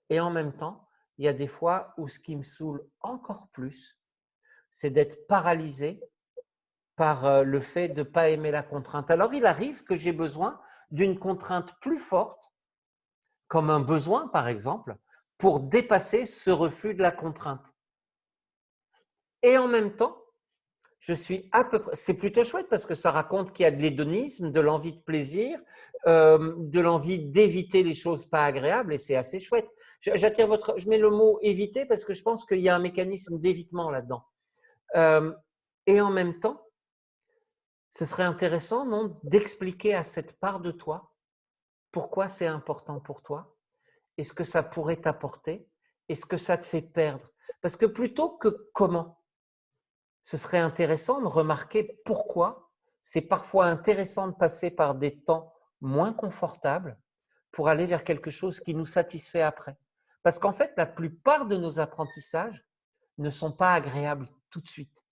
A: Et en même temps, il y a des fois où ce qui me saoule encore plus, c'est d'être paralysé par le fait de ne pas aimer la contrainte. Alors, il arrive que j'ai besoin d'une contrainte plus forte, comme un besoin, par exemple, pour dépasser ce refus de la contrainte. Et en même temps, je suis à peu près… C'est plutôt chouette parce que ça raconte qu'il y a de l'hédonisme, de l'envie de plaisir, de l'envie d'éviter les choses pas agréables et c'est assez chouette. Je mets le mot « éviter » parce que je pense qu'il y a un mécanisme d'évitement là-dedans. Et en même temps, ce serait intéressant, non, d'expliquer à cette part de toi pourquoi c'est important pour toi. Est-ce que ça pourrait t'apporter? Est-ce que ça te fait perdre? Parce que plutôt que comment, ce serait intéressant de remarquer pourquoi c'est parfois intéressant de passer par des temps moins confortables pour aller vers quelque chose qui nous satisfait après. Parce qu'en fait, la plupart de nos apprentissages ne sont pas agréables tout de suite.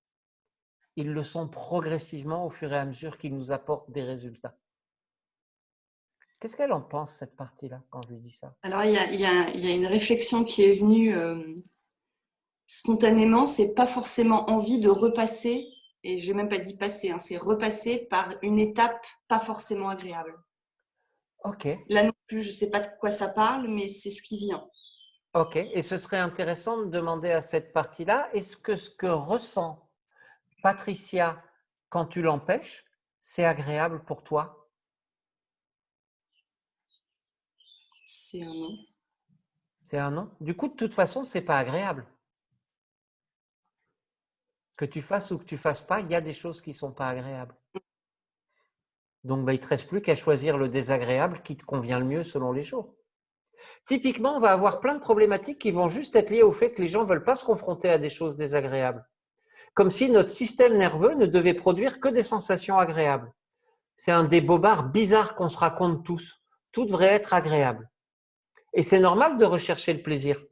A: Ils le sont progressivement au fur et à mesure qu'ils nous apportent des résultats. Qu'est-ce qu'elle en pense, cette partie-là, quand je lui dis ça?
C: Alors, il y a une réflexion qui est venue spontanément. C'est pas forcément envie de repasser et je n'ai même pas dit passer, hein, c'est repasser par une étape pas forcément agréable.
A: Ok.
C: Là non plus, je ne sais pas de quoi ça parle, mais c'est ce qui vient.
A: Ok. Et ce serait intéressant de demander à cette partie-là, est-ce que ce que ressent Patricia quand tu l'empêches, c'est agréable pour toi?
C: C'est un non.
A: C'est un non. Du coup, de toute façon, ce n'est pas agréable. Que tu fasses ou que tu ne fasses pas, il y a des choses qui ne sont pas agréables. Donc, il ne te reste plus qu'à choisir le désagréable qui te convient le mieux selon les jours. Typiquement, on va avoir plein de problématiques qui vont juste être liées au fait que les gens ne veulent pas se confronter à des choses désagréables. Comme si notre système nerveux ne devait produire que des sensations agréables. C'est un des bobards bizarres qu'on se raconte tous. Tout devrait être agréable. Et c'est normal de rechercher le plaisir.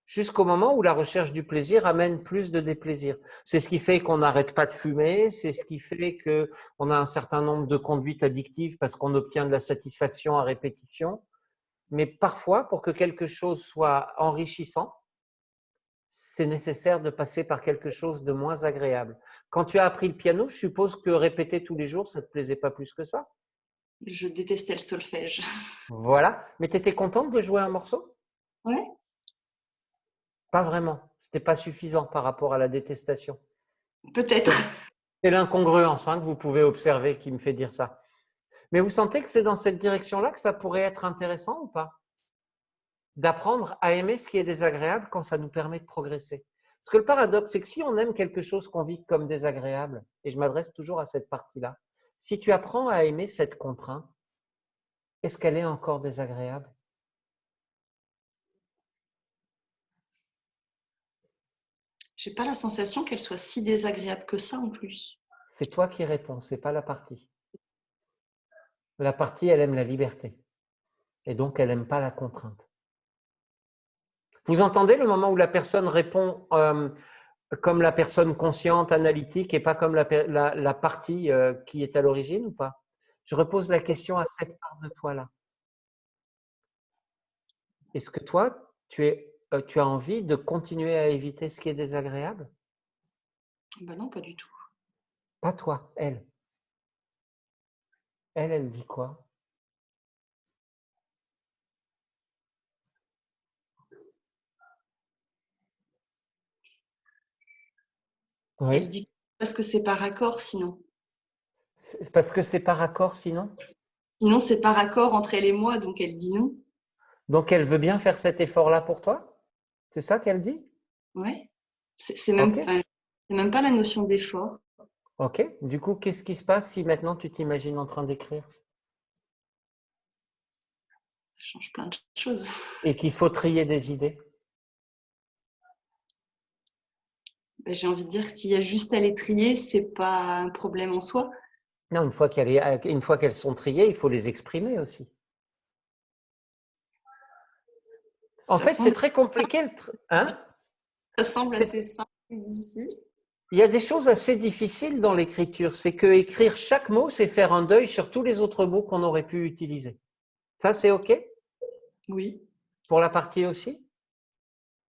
A: Jusqu'au moment où la recherche du plaisir amène plus de déplaisir. C'est ce qui fait qu'on n'arrête pas de fumer, c'est ce qui fait qu'on a un certain nombre de conduites addictives parce qu'on obtient de la satisfaction à répétition. Mais parfois, pour que quelque chose soit enrichissant, c'est nécessaire de passer par quelque chose de moins agréable. Quand tu as appris le piano, je suppose que répéter tous les jours, ça ne te plaisait pas plus que ça?
C: Je détestais le solfège.
A: Voilà. Mais tu étais contente de jouer un morceau?
C: Ouais.
A: Pas vraiment. Ce n'était pas suffisant par rapport à la détestation.
C: Peut-être.
A: C'est l'incongruence que vous pouvez observer qui me fait dire ça. Mais vous sentez que c'est dans cette direction-là que ça pourrait être intéressant ou pas? D'apprendre à aimer ce qui est désagréable quand ça nous permet de progresser. Parce que le paradoxe, c'est que si on aime quelque chose qu'on vit comme désagréable, et je m'adresse toujours à cette partie-là, si tu apprends à aimer cette contrainte, est-ce qu'elle est encore désagréable?
C: Je n'ai pas la sensation qu'elle soit si désagréable que ça en plus.
A: C'est toi qui réponds, ce n'est pas la partie. La partie, elle aime la liberté. Et donc, elle n'aime pas la contrainte. Vous entendez le moment où la personne répond comme la personne consciente, analytique, et pas comme la partie qui est à l'origine ou pas? Je repose la question à cette part de toi-là. Est-ce que toi, tu as envie de continuer à éviter ce qui est désagréable?
C: Ben non, pas du tout.
A: Pas toi, elle. Elle dit quoi?
C: Oui. Elle dit parce que c'est par accord sinon.
A: C'est parce que c'est par accord sinon?
C: Sinon, c'est par accord entre elle et moi, donc elle dit non.
A: Donc, elle veut bien faire cet effort-là pour toi? C'est ça qu'elle dit?
C: Oui. C'est même pas la notion d'effort.
A: Ok. Du coup, qu'est-ce qui se passe si maintenant tu t'imagines en train d'écrire?
C: Ça change plein de choses.
A: Et qu'il faut trier des idées?
C: Ben, j'ai envie de dire que s'il y a juste à les trier, c'est pas un problème en soi.
A: Non, une fois qu'elles sont triées, il faut les exprimer aussi. En fait, c'est très compliqué. Hein?
C: Ça semble assez simple d'ici.
A: Il y a des choses assez difficiles dans l'écriture. C'est que écrire chaque mot, c'est faire un deuil sur tous les autres mots qu'on aurait pu utiliser. Ça, c'est OK?
C: Oui.
A: Pour la partie aussi?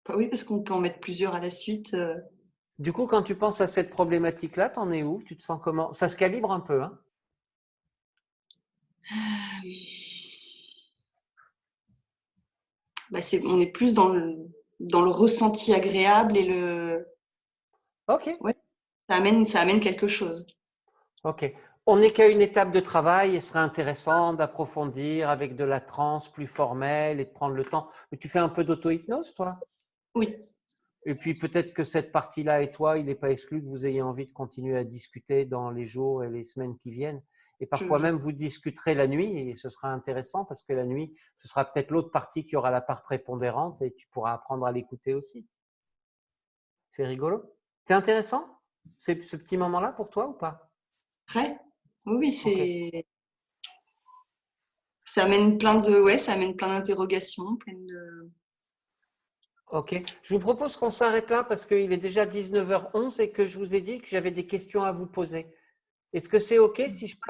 C: Oui, parce qu'on peut en mettre plusieurs à la suite.
A: Du coup, quand tu penses à cette problématique-là, t'en es où? Tu te sens comment? Ça se calibre un peu, hein?
C: Bah, on est plus dans le ressenti agréable et le…
A: Ok.
C: Ouais, ça amène quelque chose.
A: Ok. On n'est qu'à une étape de travail et ce serait intéressant d'approfondir avec de la transe plus formelle et de prendre le temps. Mais tu fais un peu d'auto-hypnose, toi?
C: Oui.
A: Et puis peut-être que cette partie-là et toi, il n'est pas exclu que vous ayez envie de continuer à discuter dans les jours et les semaines qui viennent. Et parfois même, vous discuterez la nuit et ce sera intéressant parce que la nuit, ce sera peut-être l'autre partie qui aura la part prépondérante et tu pourras apprendre à l'écouter aussi. C'est rigolo. C'est intéressant, ce petit moment-là pour toi ou pas?
C: Très. Oui, ça amène plein d'interrogations, plein de…
A: Ok. Je vous propose qu'on s'arrête là parce qu'il est déjà 19h11 et que je vous ai dit que j'avais des questions à vous poser. Est-ce que c'est OK si je passe